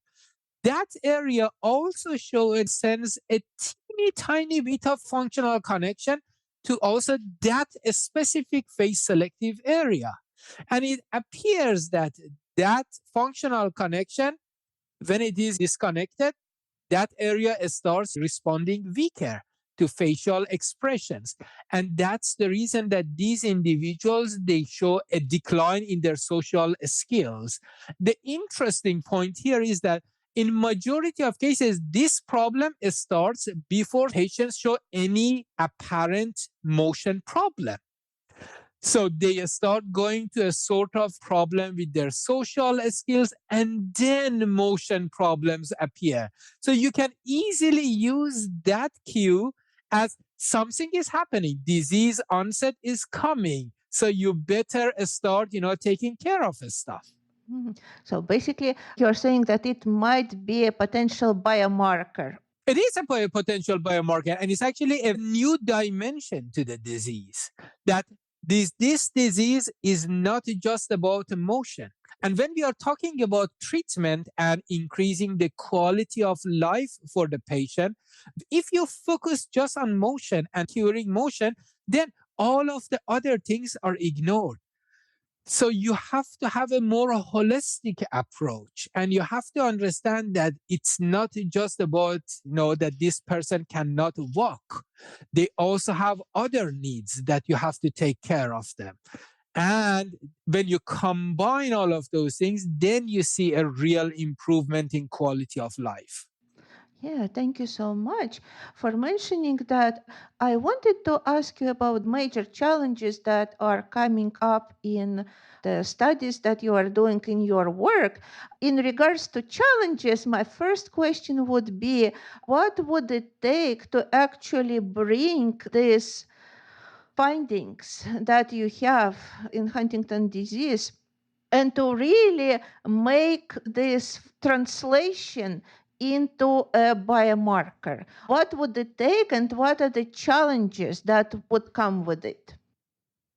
that area also sends a teeny tiny bit of functional connection to also that specific phase selective area. And it appears that that functional connection, when it is disconnected, that area starts responding weaker to facial expressions. And that's the reason that these individuals, they show a decline in their social skills. The interesting point here is that in majority of cases, this problem starts before patients show any apparent motion problem. So they start going to a sort of problem with their social skills, and then motion problems appear. So you can easily use that cue as something is happening, disease onset is coming. So you better start, taking care of stuff. Mhm. So basically, you're saying that it might be a potential biomarker. It is a potential biomarker, and it's actually a new dimension to the disease, that this disease is not just about emotion. And when we are talking about treatment and increasing the quality of life for the patient, if you focus just on motion and curing motion, then all of the other things are ignored. So you have to have a more holistic approach, and you have to understand that it's not just about, that this person cannot walk. They also have other needs that you have to take care of them. And when you combine all of those things, then you see a real improvement in quality of life. Yeah, thank you so much for mentioning that. I wanted to ask you about major challenges that are coming up in the studies that you are doing in your work. In regards to challenges, my first question would be, what would it take to actually bring these findings that you have in Huntington disease and to really make this translation into a biomarker? What would it take, and what are the challenges that would come with it?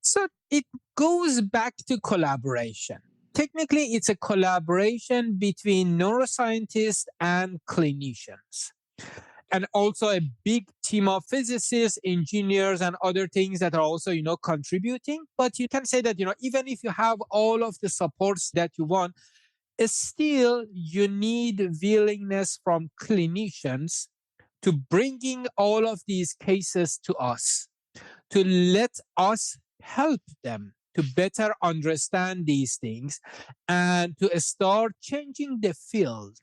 So it goes back to collaboration. Technically, it's a collaboration between neuroscientists and clinicians, and also a big team of physicists, engineers, and other things that are also, contributing. But you can say that, even if you have all of the supports that you want, still you need willingness from clinicians to bringing all of these cases to us, to let us help them to better understand these things and to start changing the field.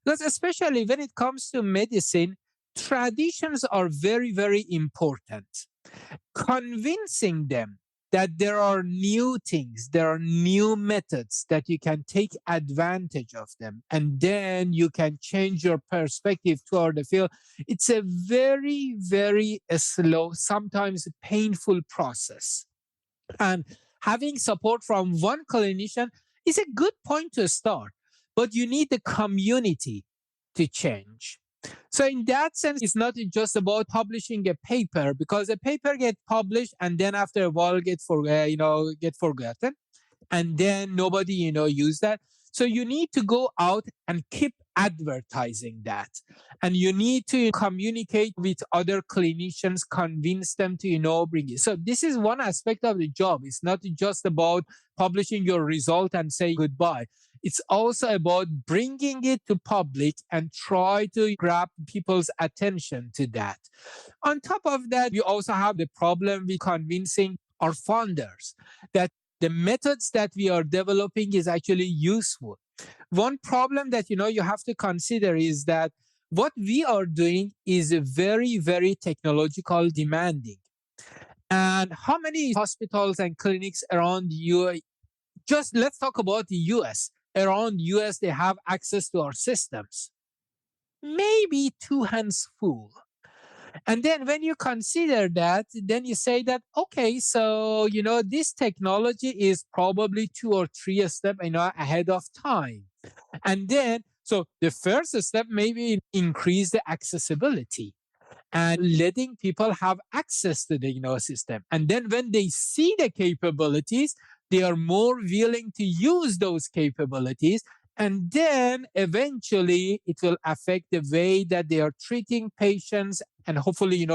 Because especially when it comes to medicine, traditions are very, very important. Convincing them that there are new things, there are new methods that you can take advantage of them, and then you can change your perspective toward the field. It's a very, very slow, sometimes painful process. And having support from one clinician is a good point to start, but you need the community to change. So in that sense, it's not just about publishing a paper, because a paper gets published and then after a while get forgotten, and then nobody use that. So you need to go out and keep advertising that, and you need to communicate with other clinicians, convince them to bring it. So this is one aspect of the job. It's not just about publishing your result and say goodbye. It's also about bringing it to public and try to grab people's attention to that. On top of that, we also have the problem with convincing our founders that the methods that we are developing is actually useful. One problem that you have to consider is that what we are doing is very, very technological demanding. And how many hospitals and clinics around you, just let's talk about the US. Around US, they have access to our systems. Maybe two hands full. And then when you consider that, then you say that, okay, so, this technology is probably 2 or 3 steps, ahead of time. And then, so the first step maybe increase the accessibility and letting people have access to the system. And then when they see the capabilities, they are more willing to use those capabilities. And then eventually it will affect the way that they are treating patients. And hopefully,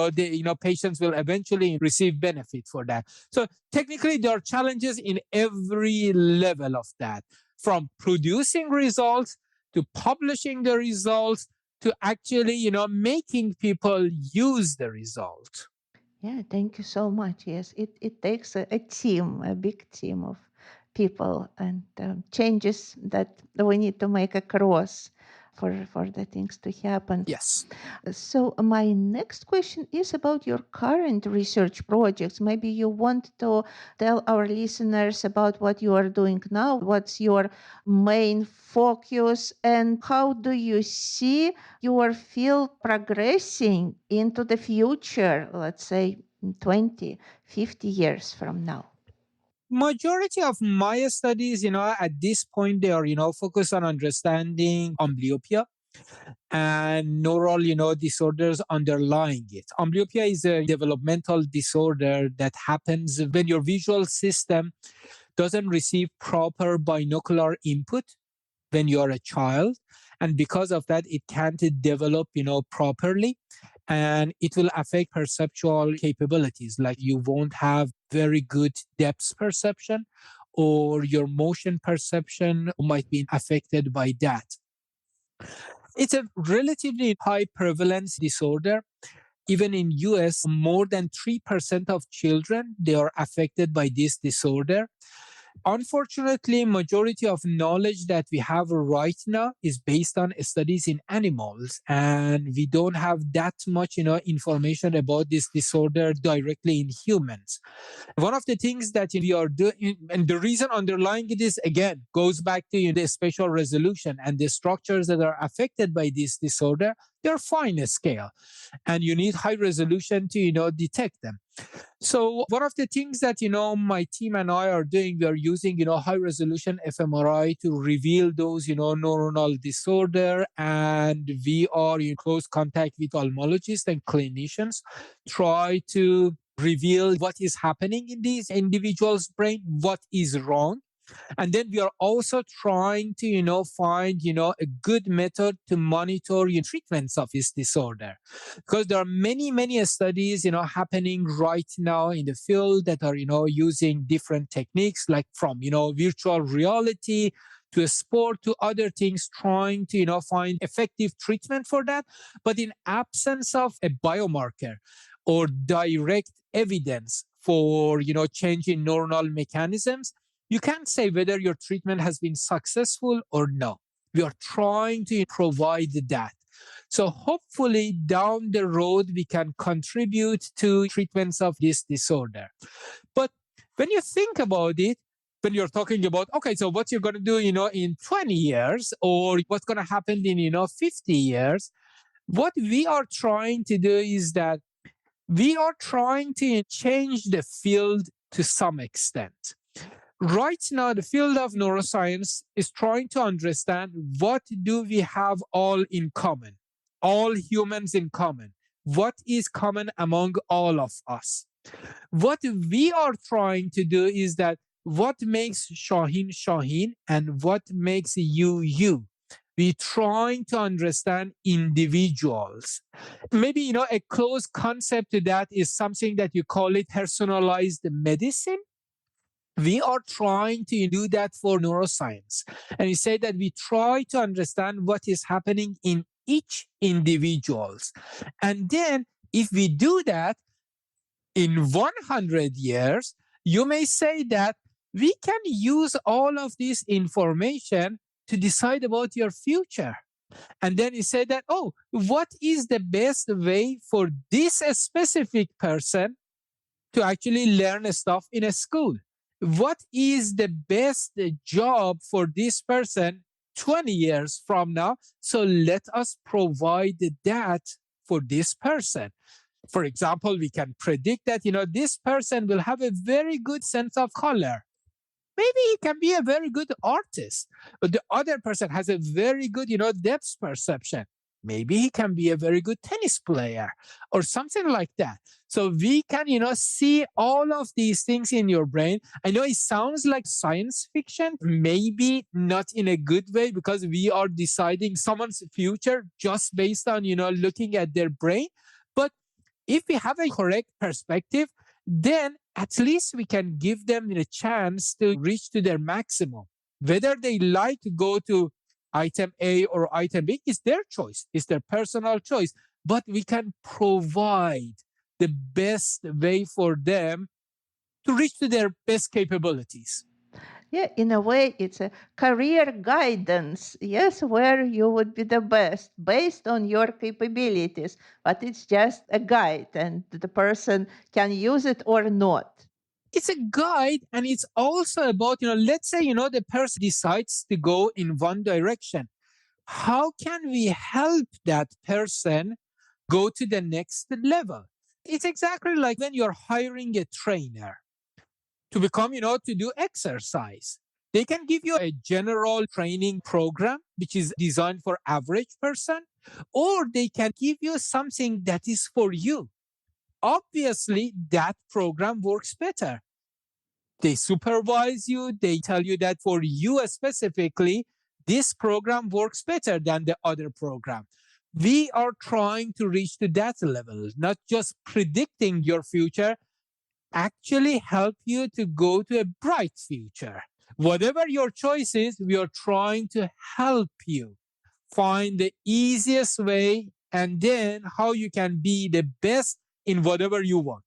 patients will eventually receive benefit for that. So technically, there are challenges in every level of that, from producing results to publishing the results to actually, making people use the result. Yeah, thank you so much. Yes, it takes a team, a big team of people and changes that we need to make across for the things to happen. Yes. So my next question is about your current research projects. Maybe you want to tell our listeners about what you are doing now. What's your main focus and how do you see your field progressing into the future, let's say 20, 50 years from now? Majority of my studies, at this point, they are, focused on understanding amblyopia and neural, disorders underlying it. Amblyopia is a developmental disorder that happens when your visual system doesn't receive proper binocular input when you're a child. And because of that, it can't develop, properly. And it will affect perceptual capabilities. Like you won't have very good depth perception, or your motion perception might be affected by that. It's a relatively high prevalence disorder. Even in US, more than 3% of children, they are affected by this disorder. Unfortunately, majority of knowledge that we have right now is based on studies in animals, and we don't have that much, information about this disorder directly in humans. One of the things that we are doing, and the reason underlying it is, again, goes back to the spatial resolution and the structures that are affected by this disorder. They're fine scale, and you need high resolution to, detect them. So one of the things that, my team and I are doing, we are using, high resolution fMRI to reveal those, neuronal disorder. And we are in close contact with ophthalmologists and clinicians, try to reveal what is happening in these individuals' brain, what is wrong. And then we are also trying to, find, a good method to monitor treatments of this disorder. Because there are many, many studies, happening right now in the field that are, using different techniques, like from, virtual reality to a sport to other things, trying to, find effective treatment for that. But in absence of a biomarker or direct evidence for, change in neuronal mechanisms, you can't say whether your treatment has been successful or no. We are trying to provide that. So hopefully down the road, we can contribute to treatments of this disorder. But when you think about it, when you're talking about, okay, so what you're going to do, in 20 years, or what's going to happen in, 50 years, what we are trying to do is that we are trying to change the field to some extent. Right now, the field of neuroscience is trying to understand what do we have all in common, all humans in common. What is common among all of us? What we are trying to do is that what makes Shahin Shahin and what makes you you? We're trying to understand individuals. Maybe, a close concept to that is something that you call it personalized medicine. We are trying to do that for neuroscience. And we say that we try to understand what is happening in each individuals. And then if we do that in 100 years, you may say that we can use all of this information to decide about your future. And then you say that, oh, what is the best way for this specific person to actually learn stuff in a school? What is the best job for this person 20 years from now? So let us provide that for this person. For example, we can predict that, this person will have a very good sense of color. Maybe he can be a very good artist, but the other person has a very good, depth perception. Maybe he can be a very good tennis player or something like that. So we can, see all of these things in your brain. I know it sounds like science fiction, maybe not in a good way, because we are deciding someone's future just based on, looking at their brain. But if we have a correct perspective, then at least we can give them a chance to reach to their maximum. Whether they like to go to item A or item B is their choice, it's their personal choice. But we can provide the best way for them to reach to their best capabilities. Yeah, in a way, it's a career guidance, yes, where you would be the best based on your capabilities, but it's just a guide and the person can use it or not. It's a guide, and it's also about, let's say, the person decides to go in one direction. How can we help that person go to the next level? It's exactly like when you're hiring a trainer to become, to do exercise. They can give you a general training program, which is designed for average person, or they can give you something that is for you. Obviously, that program works better. They supervise you. They tell you that for you specifically, this program works better than the other program. We are trying to reach to that level, not just predicting your future, actually help you to go to a bright future. Whatever your choice is, we are trying to help you find the easiest way and then how you can be the best in whatever you want.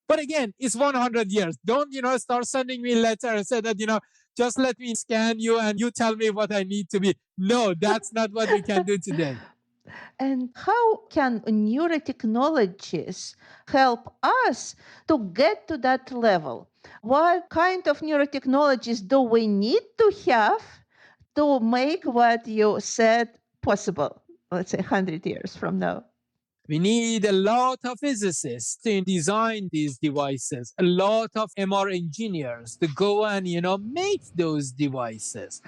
But again, it's 100 years. Don't, start sending me letter and say that, just let me scan you and you tell me what I need to be. No, that's not what we can do today. And how can neurotechnologies help us to get to that level? What kind of neurotechnologies do we need to have to make what you said possible, let's say 100 years from now? We need a lot of physicists to design these devices, a lot of MR engineers to go and, make those devices.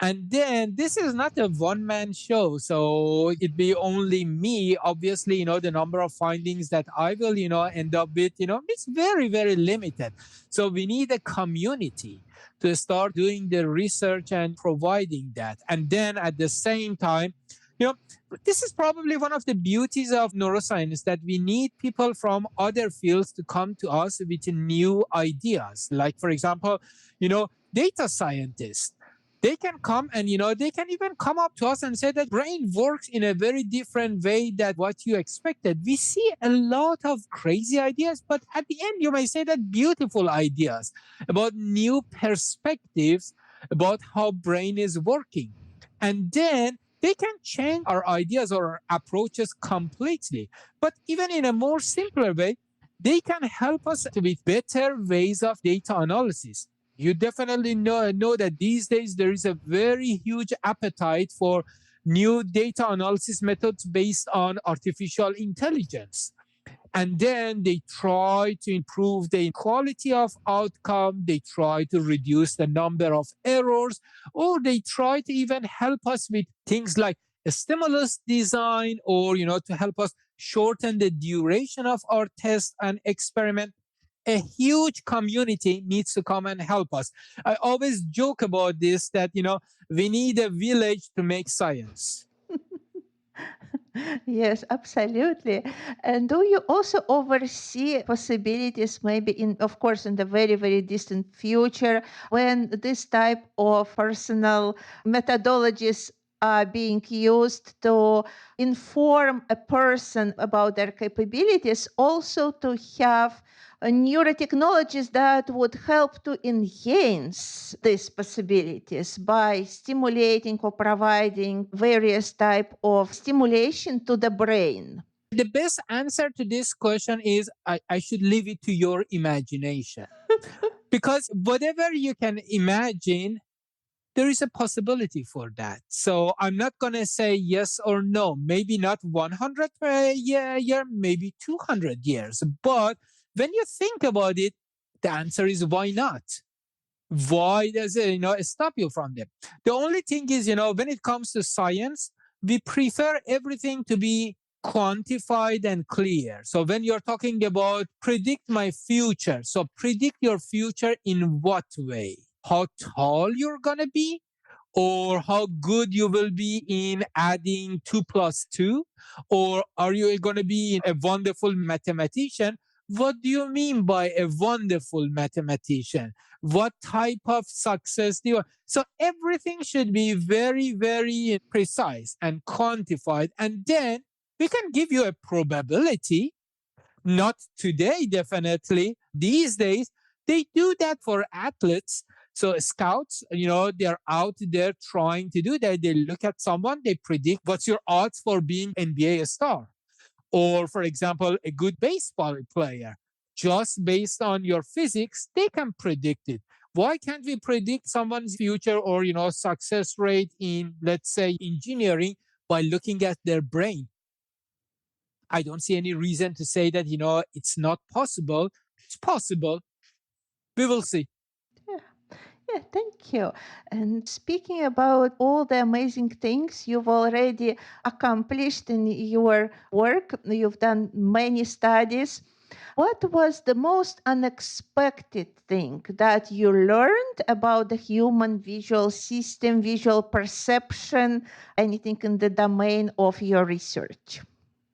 And then this is not a one-man show, so it'd be only me. Obviously, the number of findings that I will, end up with, it's very, very limited. So we need a community to start doing the research and providing that. And then at the same time, this is probably one of the beauties of neuroscience, that we need people from other fields to come to us with new ideas. Like, for example, data scientists. They can come and, they can even come up to us and say that brain works in a very different way than what you expected. We see a lot of crazy ideas, but at the end, you may say that beautiful ideas about new perspectives about how brain is working. And then they can change our ideas or our approaches completely. But even in a more simpler way, they can help us with better ways of data analysis. You definitely know that these days there is a very huge appetite for new data analysis methods based on artificial intelligence. And then they try to improve the quality of outcome. They try to reduce the number of errors, or they try to even help us with things like a stimulus design, or, to help us shorten the duration of our test and experiment. A huge community needs to come and help us. I always joke about this, that, we need a village to make science. Yes, absolutely. And do you also oversee possibilities, maybe of course, in the very, very distant future, when this type of personal methodologies are being used to inform a person about their capabilities, also to have neurotechnologies that would help to enhance these possibilities by stimulating or providing various type of stimulation to the brain? The best answer to this question is I should leave it to your imagination. Because whatever you can imagine, there is a possibility for that. So I'm not going to say yes or no. Maybe not 100 year, maybe 200 years. But when you think about it, the answer is why not? Why does it, stop you from them? The only thing is, when it comes to science, we prefer everything to be quantified and clear. So when you're talking about predict my future, so predict your future in what way? How tall you're going to be, or how good you will be in adding 2 plus 2, or are you going to be a wonderful mathematician? What do you mean by a wonderful mathematician? What type of success do you? So everything should be very, very precise and quantified. And then we can give you a probability. Not today, definitely. These days, they do that for athletes. So scouts, they're out there trying to do that. They look at someone, they predict what's your odds for being NBA star. Or, for example, a good baseball player. Just based on your physics, they can predict it. Why can't we predict someone's future or, success rate in, let's say, engineering by looking at their brain? I don't see any reason to say that, it's not possible. It's possible. We will see. Yeah, thank you. And speaking about all the amazing things you've already accomplished in your work, you've done many studies. What was the most unexpected thing that you learned about the human visual system, visual perception, anything in the domain of your research?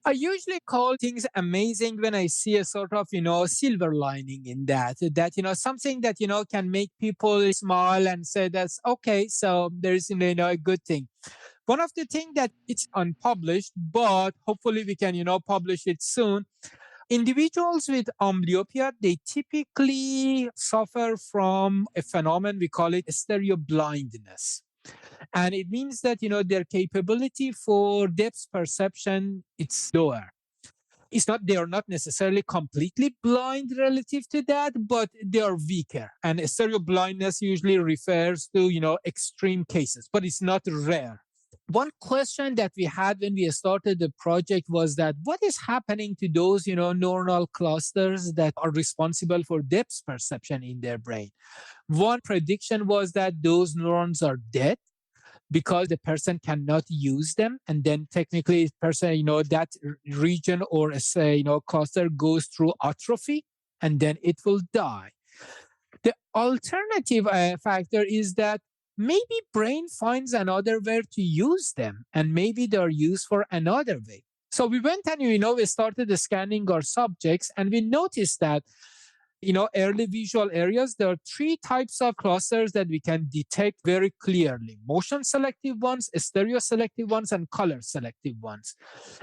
I usually call things amazing when I see a sort of, silver lining in that, something that, can make people smile and say that's okay. So there's, a good thing. One of the things that it's unpublished, but hopefully we can, publish it soon. Individuals with amblyopia, they typically suffer from a phenomenon, we call it stereoblindness. And it means that, their capability for depth perception, it's lower. It's not, they are not necessarily completely blind relative to that, but they are weaker. And stereo blindness usually refers to, extreme cases, but it's not rare. One question that we had when we started the project was that what is happening to those, neuronal clusters that are responsible for depth perception in their brain? One prediction was that those neurons are dead because the person cannot use them. And then technically the person, that region or say, cluster goes through atrophy and then it will die. The alternative factor is that maybe brain finds another way to use them and maybe they're used for another way. So we went and, we started scanning our subjects and we noticed that early visual areas, there are 3 types of clusters that we can detect very clearly: motion selective ones, stereo selective ones, and color selective ones.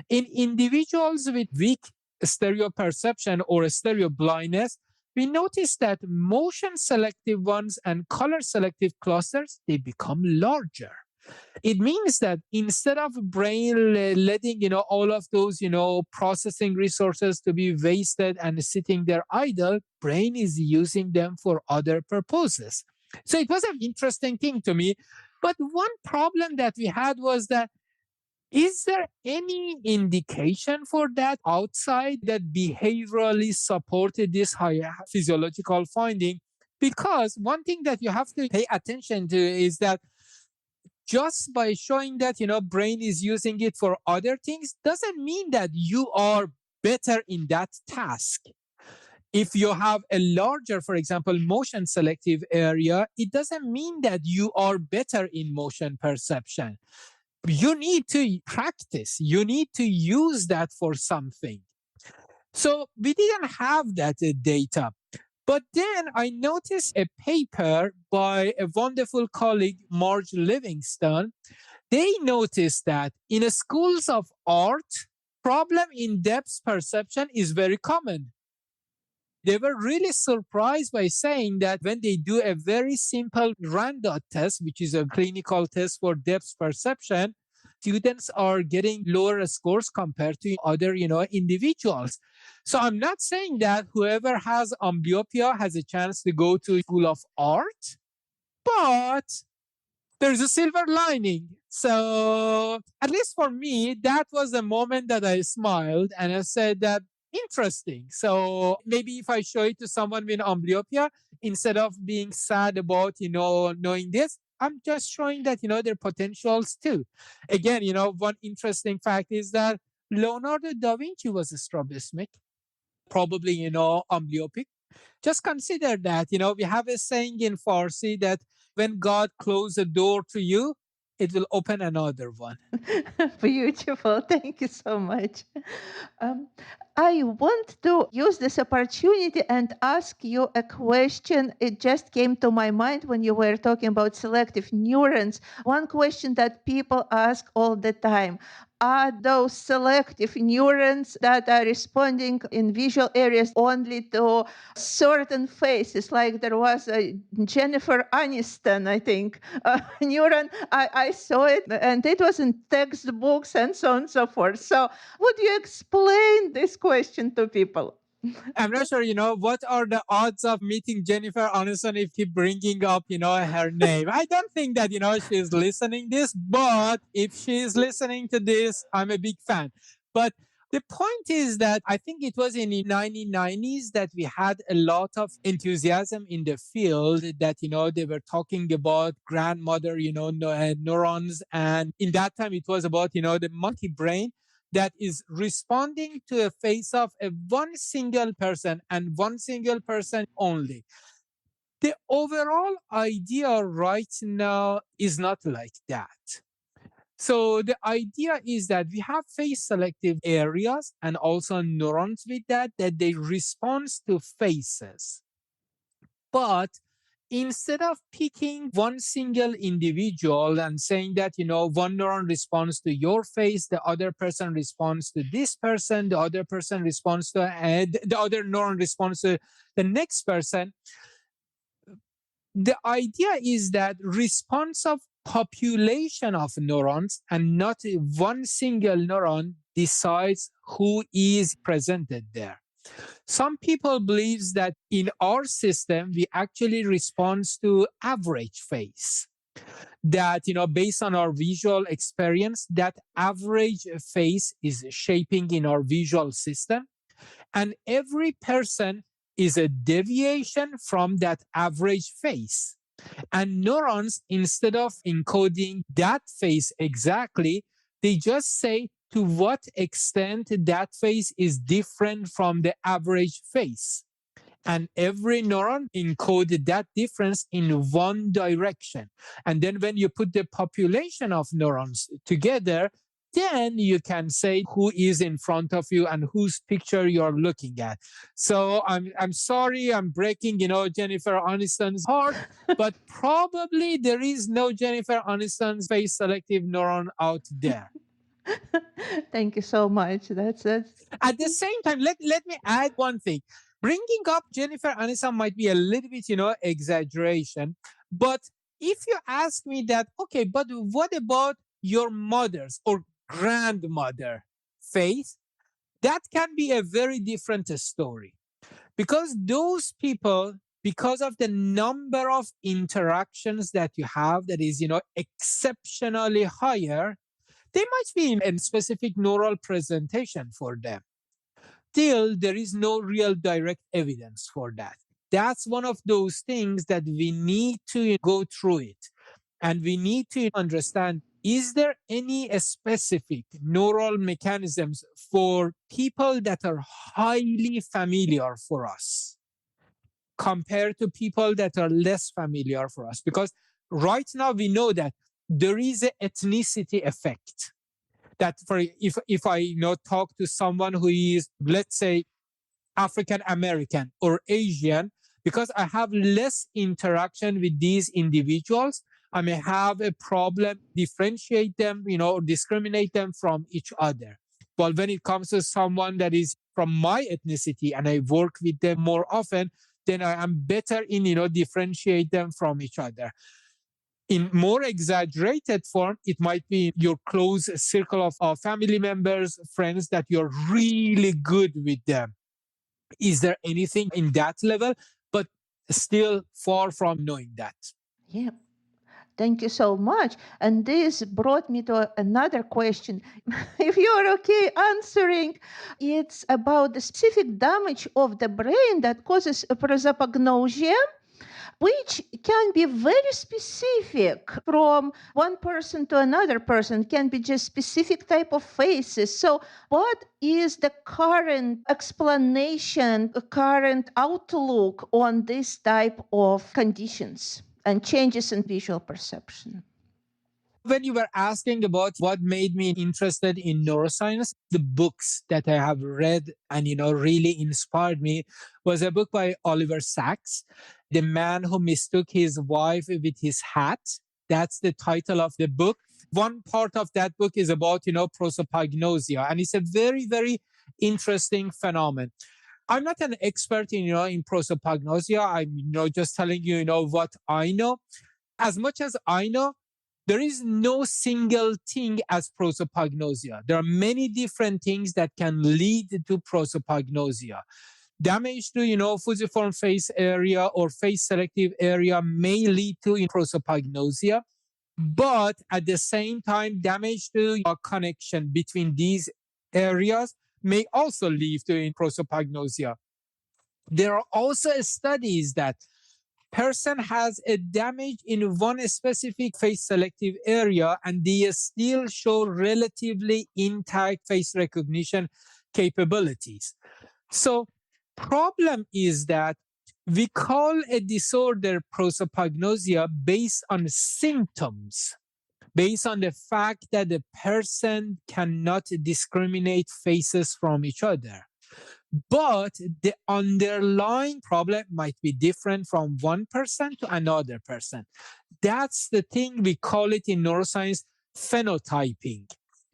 In individuals with weak stereo perception or stereo blindness, we notice that motion selective ones and color selective clusters, they become larger. It means that instead of brain letting, all of those, processing resources to be wasted and sitting there idle, brain is using them for other purposes. So it was an interesting thing to me. But one problem that we had was that, is there any indication for that outside that behaviorally supported this higher physiological finding? Because one thing that you have to pay attention to is that just by showing that, brain is using it for other things doesn't mean that you are better in that task. If you have a larger, for example, motion selective area, it doesn't mean that you are better in motion perception. You need to practice. You need to use that for something. So we didn't have that data. But then I noticed a paper by a wonderful colleague, Marge Livingston. They noticed that in schools of art, problem in depth perception is very common. They were really surprised by saying that when they do a very simple Randot test, which is a clinical test for depth perception, students are getting lower scores compared to other, individuals. So I'm not saying that whoever has amblyopia has a chance to go to school of art, but there's a silver lining. So at least for me, that was the moment that I smiled and I said that interesting. So maybe if I show it to someone with amblyopia, instead of being sad about, knowing this, I'm just showing that, their potentials too. Again, one interesting fact is that Leonardo da Vinci was a strabismic, probably, amblyopic. Just consider that, we have a saying in Farsi that when God closes a door to you, it will open another one. Beautiful. Thank you so much. Um, I want to use this opportunity and ask you a question. It just came to my mind when you were talking about selective neurons. One question that people ask all the time: are those selective neurons that are responding in visual areas only to certain faces? Like there was a Jennifer Aniston, I think, neuron. I saw it, and it was in textbooks and so on and so forth. So would you explain this question to people? I'm not sure, what are the odds of meeting Jennifer Aniston if keep bringing up, her name. I don't think that, she's listening this, but if she's listening to this, I'm a big fan. But the point is that I think it was in the 1990s that we had a lot of enthusiasm in the field that, they were talking about grandmother, neurons. And in that time, it was about, the monkey brain that is responding to a face of a one single person and one single person only. The overall idea right now is not like that. So the idea is that we have face selective areas and also neurons with that they respond to faces. But instead of picking one single individual and saying that, one neuron responds to your face, the other person responds to this person, the other person responds to, the other neuron responds to the next person, the idea is that response of population of neurons and not one single neuron decides who is presented there. Some people believe that in our system, we actually respond to average face. That, based on our visual experience, that average face is shaping in our visual system. And every person is a deviation from that average face. And neurons, instead of encoding that face exactly, they just say to what extent that face is different from the average face. And every neuron encoded that difference in one direction. And then when you put the population of neurons together, then you can say who is in front of you and whose picture you're looking at. So I'm sorry I'm breaking, Jennifer Aniston's heart, but probably there is no Jennifer Aniston's face selective neuron out there. Thank you so much. That's At the same time, let me add one thing. Bringing up Jennifer Aniston might be a little bit, exaggeration. But if you ask me that, okay, but what about your mother's or grandmother face? That can be a very different story. Because those people, because of the number of interactions that you have that is, exceptionally higher, they might be in a specific neural presentation for them. Still, there is no real direct evidence for that. That's one of those things that we need to go through it. And we need to understand, is there any specific neural mechanisms for people that are highly familiar for us compared to people that are less familiar for us? Because right now we know that there is an ethnicity effect. That for if I talk to someone who is, let's say, African American or Asian, because I have less interaction with these individuals, I may have a problem differentiate them, or discriminate them from each other. But when it comes to someone that is from my ethnicity and I work with them more often, then I am better in, differentiate them from each other. In more exaggerated form, it might be your close circle of family members, friends that you're really good with them. Is there anything in that level? But still far from knowing that. yeah. Thank you so much. And this brought me to another question. If you're okay answering, it's about the specific damage of the brain that causes prosopagnosia. which can be very specific from one person to another person, can be just specific type of faces. So what is the current explanation, current outlook on this type of conditions and changes in visual perception? When you were asking about what made me interested in neuroscience, the books that I have read and, really inspired me was a book by Oliver Sacks, The Man Who Mistook His Wife with His Hat. That's the title of the book. One part of that book is about, prosopagnosia, and it's a very, very interesting phenomenon. I'm not an expert in prosopagnosia. I'm, just telling you, what I know. As much as I know, there is no single thing as prosopagnosia. There are many different things that can lead to prosopagnosia. Damage to, fusiform face area or face selective area may lead to prosopagnosia. But at the same time, damage to a connection between these areas may also lead to prosopagnosia. There are also studies that person has a damage in one specific face selective area and they still show relatively intact face recognition capabilities. So problem is that we call a disorder prosopagnosia based on symptoms, based on the fact that the person cannot discriminate faces from each other. But the underlying problem might be different from one person to another person. That's the thing we call it in neuroscience phenotyping.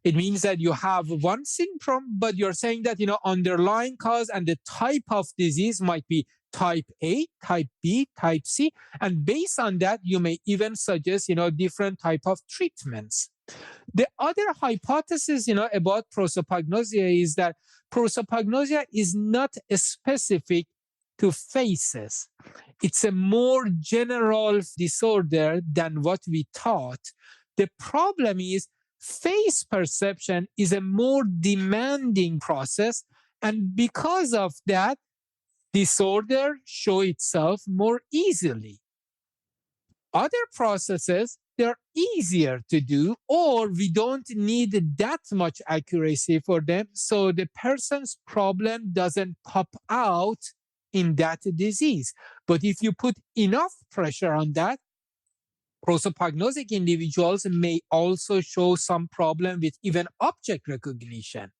It means that you have one syndrome, but you're saying that, underlying cause and the type of disease might be type A, type B, type C. And based on that, you may even suggest, different type of treatments. The other hypothesis, about prosopagnosia is that prosopagnosia is not specific to faces. It's a more general disorder than what we thought. The problem is face perception is a more demanding process, and because of that, disorder show itself more easily. Other processes, they're easier to do, or we don't need that much accuracy for them. So the person's problem doesn't pop out in that disease. But if you put enough pressure on that, prosopagnotic individuals may also show some problem with even object recognition,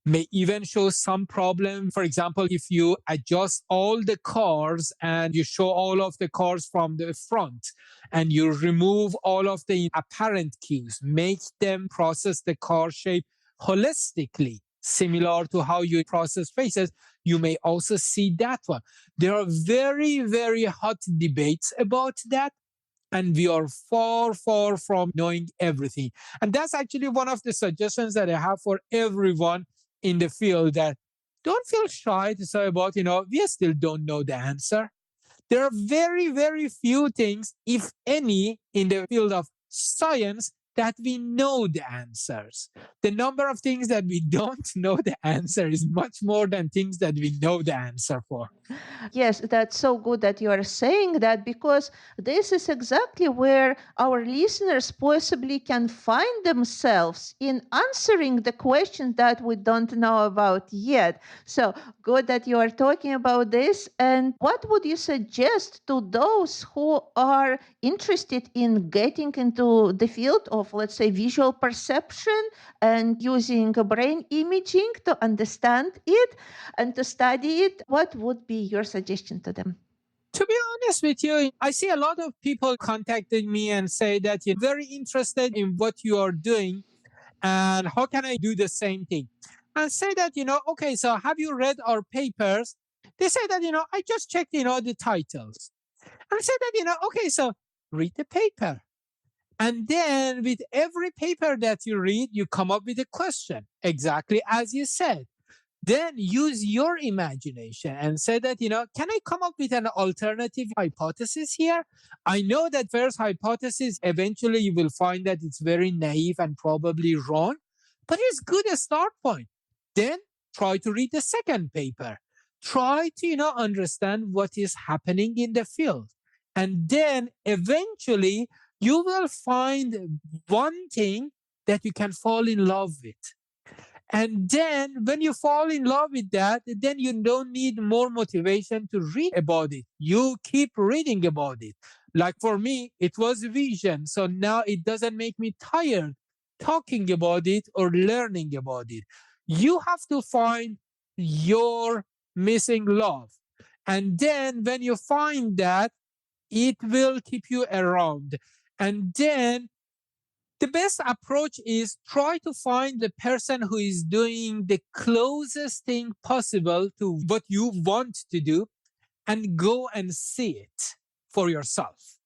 may even show some problem. For example, if you adjust all the cars and you show all of the cars from the front and you remove all of the apparent cues, make them process the car shape holistically, similar to how you process faces, you may also see that one. There are very, very hot debates about that. And we are far, far from knowing everything. And that's actually one of the suggestions that I have for everyone in the field, that don't feel shy to say about, we still don't know the answer. There are very, very few things, if any, in the field of science that we know the answers. The number of things that we don't know the answer is much more than things that we know the answer for. Yes, that's so good that you are saying that, because this is exactly where our listeners possibly can find themselves in answering the questions that we don't know about yet. So good that you are talking about this. And what would you suggest to those who are interested in getting into the field of, let's say, visual perception and using brain imaging to understand it and to study it? What would be your suggestion to them? To be honest with you, I see a lot of people contacting me and say that you're very interested in what you are doing and how can I do the same thing? And say that, okay, so have you read our papers? They say that, I just checked, the titles. And I say that, okay, so read the paper. And then with every paper that you read, you come up with a question, exactly as you said. Then use your imagination and say that, can I come up with an alternative hypothesis here? I know that first hypothesis, eventually you will find that it's very naive and probably wrong, but it's good a start point. Then try to read the second paper. Try to, understand what is happening in the field. And then eventually you will find one thing that you can fall in love with. And then when you fall in love with that, then you don't need more motivation to read about it. You keep reading about it. Like for me, it was vision. So now it doesn't make me tired talking about it or learning about it. You have to find your missing love. And then when you find that, it will keep you around. And then the best approach is try to find the person who is doing the closest thing possible to what you want to do and go and see it for yourself.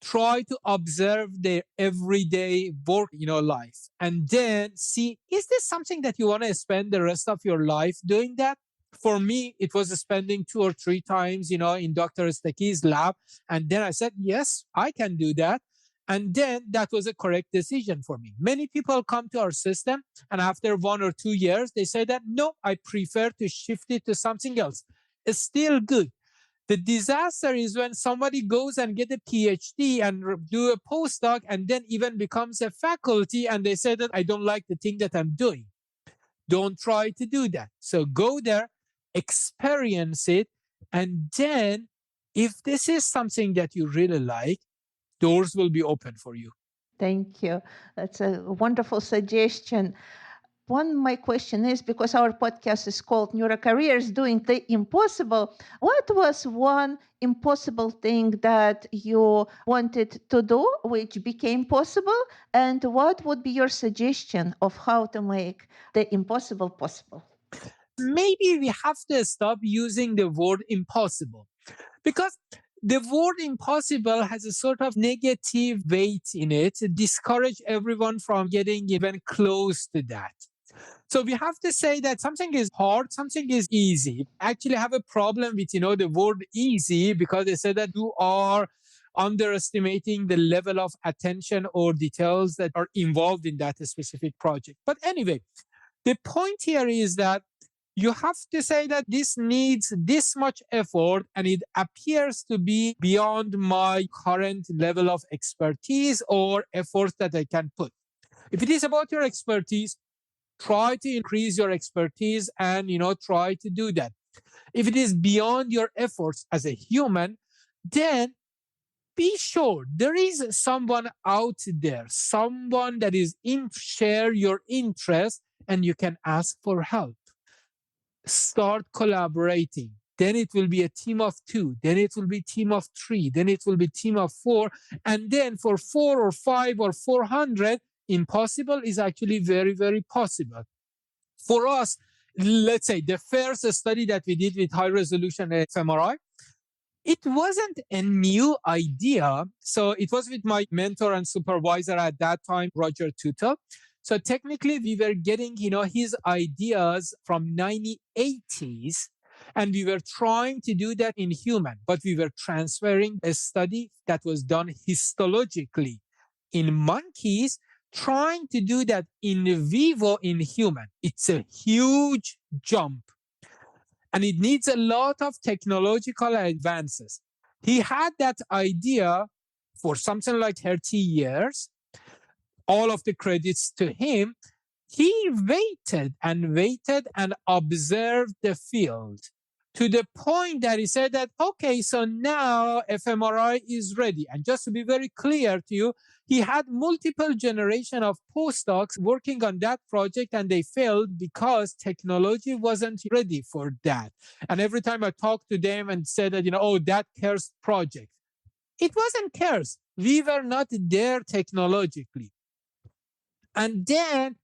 Try to observe their everyday work, life, and then see, is this something that you want to spend the rest of your life doing that? For me, it was spending 2 or 3 times, in Dr. Steki's lab. And then I said, yes, I can do that. And then that was a correct decision for me. Many people come to our system and after 1 or 2 years, they say that, no, I prefer to shift it to something else. It's still good. The disaster is when somebody goes and get a PhD and do a postdoc and then even becomes a faculty and they say that I don't like the thing that I'm doing. Don't try to do that. So go there, experience it, and then if this is something that you really like, doors will be open for you. Thank you. That's a wonderful suggestion. My question is, because our podcast is called Neurocareers, Doing the Impossible, what was one impossible thing that you wanted to do, which became possible? And what would be your suggestion of how to make the impossible possible? Maybe we have to stop using the word impossible because the word impossible has a sort of negative weight in it, to discourage everyone from getting even close to that. So we have to say that something is hard, something is easy. Actually, I have a problem with, the word easy because they say that you are underestimating the level of attention or details that are involved in that specific project. But anyway, the point here is that you have to say that this needs this much effort and it appears to be beyond my current level of expertise or efforts that I can put. If it is about your expertise, try to increase your expertise and, try to do that. If it is beyond your efforts as a human, then be sure there is someone out there, someone that is share your interest and you can ask for help. Start collaborating. Then it will be a team of 2. Then it will be team of 3. Then it will be team of 4. And then for 4 or 5 or 400, impossible is actually very, very possible. For us, let's say the first study that we did with high resolution fMRI, it wasn't a new idea. So it was with my mentor and supervisor at that time, Roger Tuttle. So technically we were getting, his ideas from 1980s, and we were trying to do that in human, but we were transferring a study that was done histologically in monkeys, trying to do that in vivo in human. It's a huge jump. And it needs a lot of technological advances. He had that idea for something like 30 years. All of the credits to him. He waited and observed the field to the point that he said that, okay, so now fMRI is ready. And just to be very clear to you, he had multiple generation of postdocs working on that project and they failed because technology wasn't ready for that. And every time I talked to them and said that, oh, that CARES project, it wasn't CARES. We were not there technologically. And then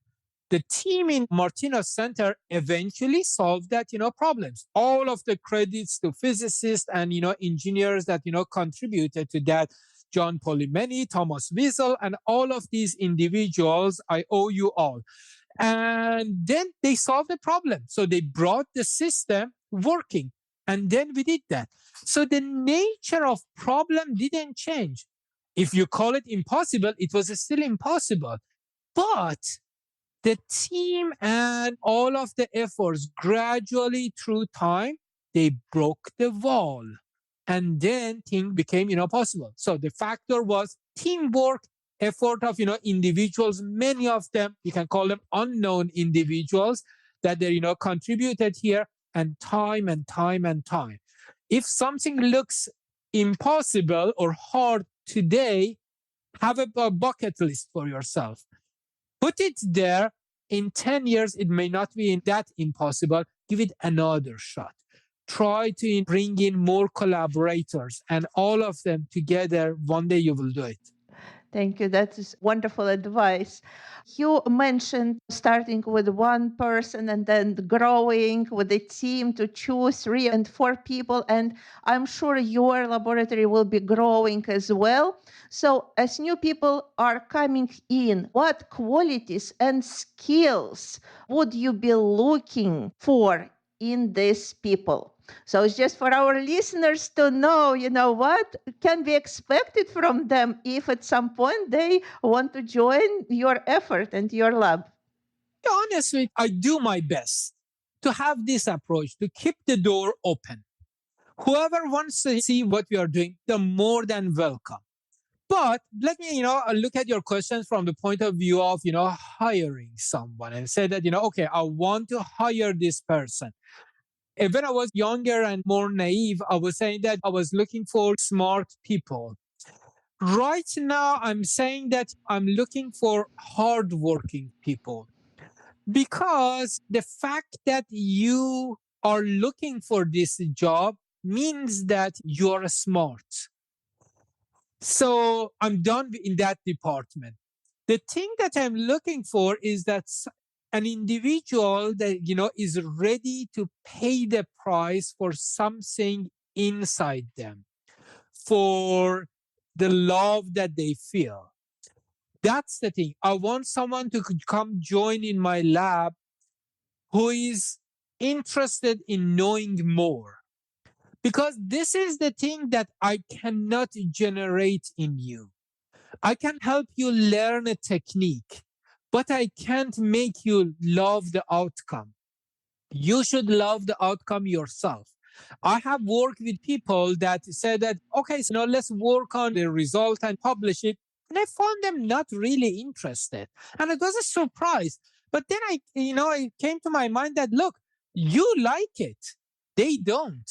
the team in Martinos Center eventually solved that, problems. All of the credits to physicists and, engineers that, contributed to that. John Polimeni, Thomas Wiesel, and all of these individuals, I owe you all. And then they solved the problem. So they brought the system working. And then we did that. So the nature of problem didn't change. If you call it impossible, it was still impossible. But the team and all of the efforts gradually through time, they broke the wall. And then things became, possible. So the factor was teamwork, effort of, individuals, many of them, you can call them unknown individuals that they, contributed here, and time and time and time. If something looks impossible or hard today, have a bucket list for yourself. Put it there. In 10 years, it may not be that impossible. Give it another shot. Try to bring in more collaborators, and all of them together, one day you will do it. Thank you. That is wonderful advice. You mentioned starting with one person and then growing with a team to choose 3 and 4 people. And I'm sure your laboratory will be growing as well. So as new people are coming in, what qualities and skills would you be looking for in these people? So it's just for our listeners to know, what can be expected from them if at some point they want to join your effort and your lab. Honestly, I do my best to have this approach, to keep the door open. Whoever wants to see what we are doing, they're more than welcome. But let me, look at your questions from the point of view of, hiring someone, and say that, okay, I want to hire this person. And when I was younger and more naive, I was saying that I was looking for smart people. Right now, I'm saying that I'm looking for hardworking people, because the fact that you are looking for this job means that you're smart. So I'm done in that department. The thing that I'm looking for is that an individual that, is ready to pay the price for something inside them, for the love that they feel. That's the thing. I want someone to come join in my lab who is interested in knowing more. Because this is the thing that I cannot generate in you. I can help you learn a technique, but I can't make you love the outcome. You should love the outcome yourself. I have worked with people that said that, okay, so let's work on the result and publish it. And I found them not really interested. And it was a surprise. But then it came to my mind that, look, you like it. They don't.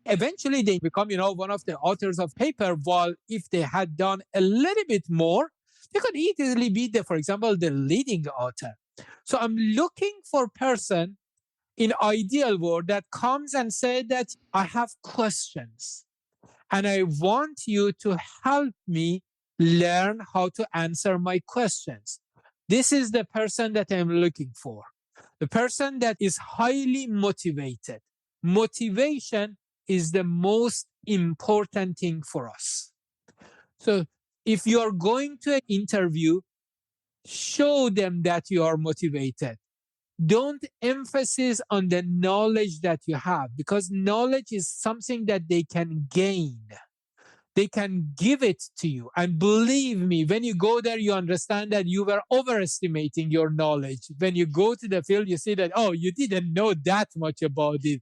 Eventually they become, one of the authors of paper, while if they had done a little bit more, they could easily be for example, the leading author. So I'm looking for a person in ideal world that comes and say that I have questions and I want you to help me learn how to answer my questions. This is the person that I'm looking for. The person that is highly motivated. Motivation is the most important thing for us. So if you are going to an interview, show them that you are motivated. Don't emphasize on the knowledge that you have, because knowledge is something that they can gain. They can give it to you. And believe me, when you go there, you understand that you were overestimating your knowledge. When you go to the field, you see that, oh, you didn't know that much about it.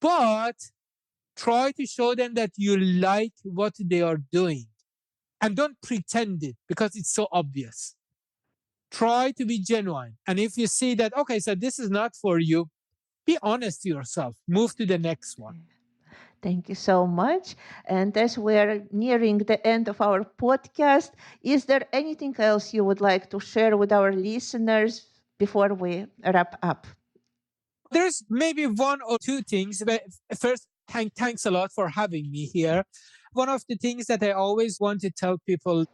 But try to show them that you like what they are doing. And don't pretend it, because it's so obvious. Try to be genuine. And if you see that, okay, so this is not for you, be honest to yourself. Move to the next one. Thank you so much. And as we're nearing the end of our podcast, is there anything else you would like to share with our listeners before we wrap up? There's maybe 1 or 2 things. But first, thanks a lot for having me here. One of the things that I always want to tell people,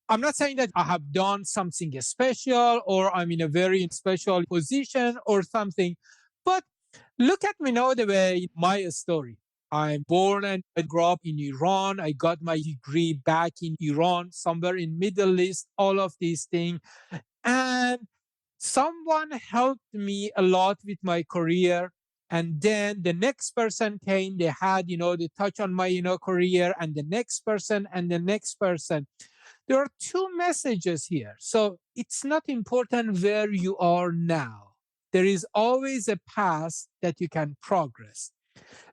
I'm not saying that I have done something special or I'm in a very special position or something, but look at me now the way my story. I'm born and I grew up in Iran. I got my degree back in Iran, somewhere in Middle East, all of these things. And someone helped me a lot with my career. And then the next person came, they had, the touch on my, career, and the next person and the next person. There are 2 messages here. So it's not important where you are now. There is always a path that you can progress.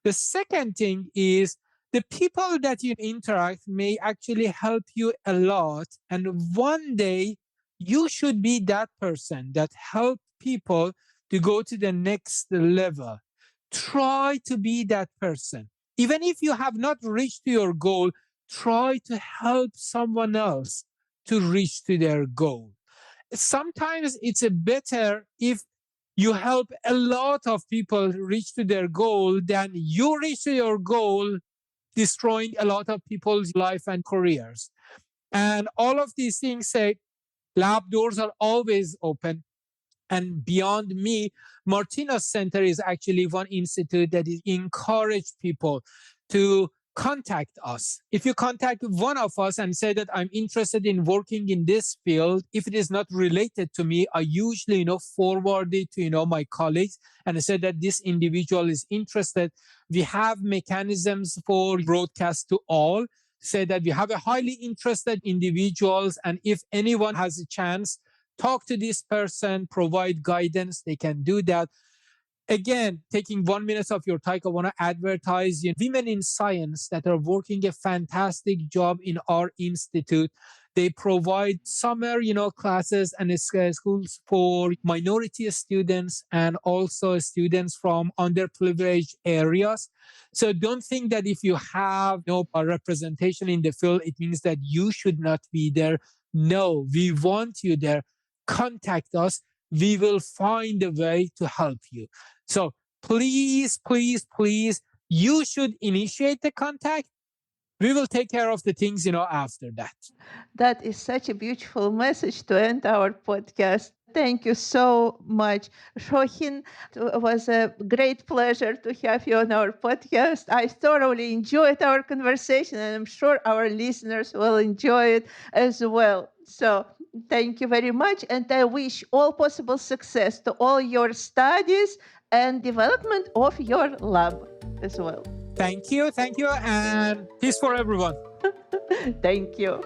The second thing is The people that you interact may actually help you a lot. And one day you should be that person that help people to go to the next level. Try to be that person. Even if you have not reached your goal, try to help someone else to reach to their goal. Sometimes it's better if you help a lot of people reach to their goal than you reach to your goal, destroying a lot of people's life and careers. And all of these things say lab doors are always open. And beyond me, Martinos Center is actually one institute that is encourage people to contact us. If you contact one of us and say that I'm interested in working in this field, if it is not related to me, I usually, forward it to, my colleagues and say that this individual is interested. We have mechanisms for broadcast to all, say that we have a highly interested individuals. And if anyone has a chance, talk to this person, provide guidance, they can do that. Again, taking 1 minute of your time, I want to advertise women in science that are working a fantastic job in our institute. They provide summer, classes and schools for minority students and also students from underprivileged areas. So don't think that if you have no representation in the field, it means that you should not be there. No, we want you there. Contact us. We will find a way to help you. So please, please, please, you should initiate the contact. We will take care of the things, after that. That is such a beautiful message to end our podcast. Thank you so much, Shahin. It was a great pleasure to have you on our podcast. I thoroughly enjoyed our conversation, and I'm sure our listeners will enjoy it as well. So thank you very much, and I wish all possible success to all your studies and development of your lab as well. Thank you, and peace for everyone. Thank you.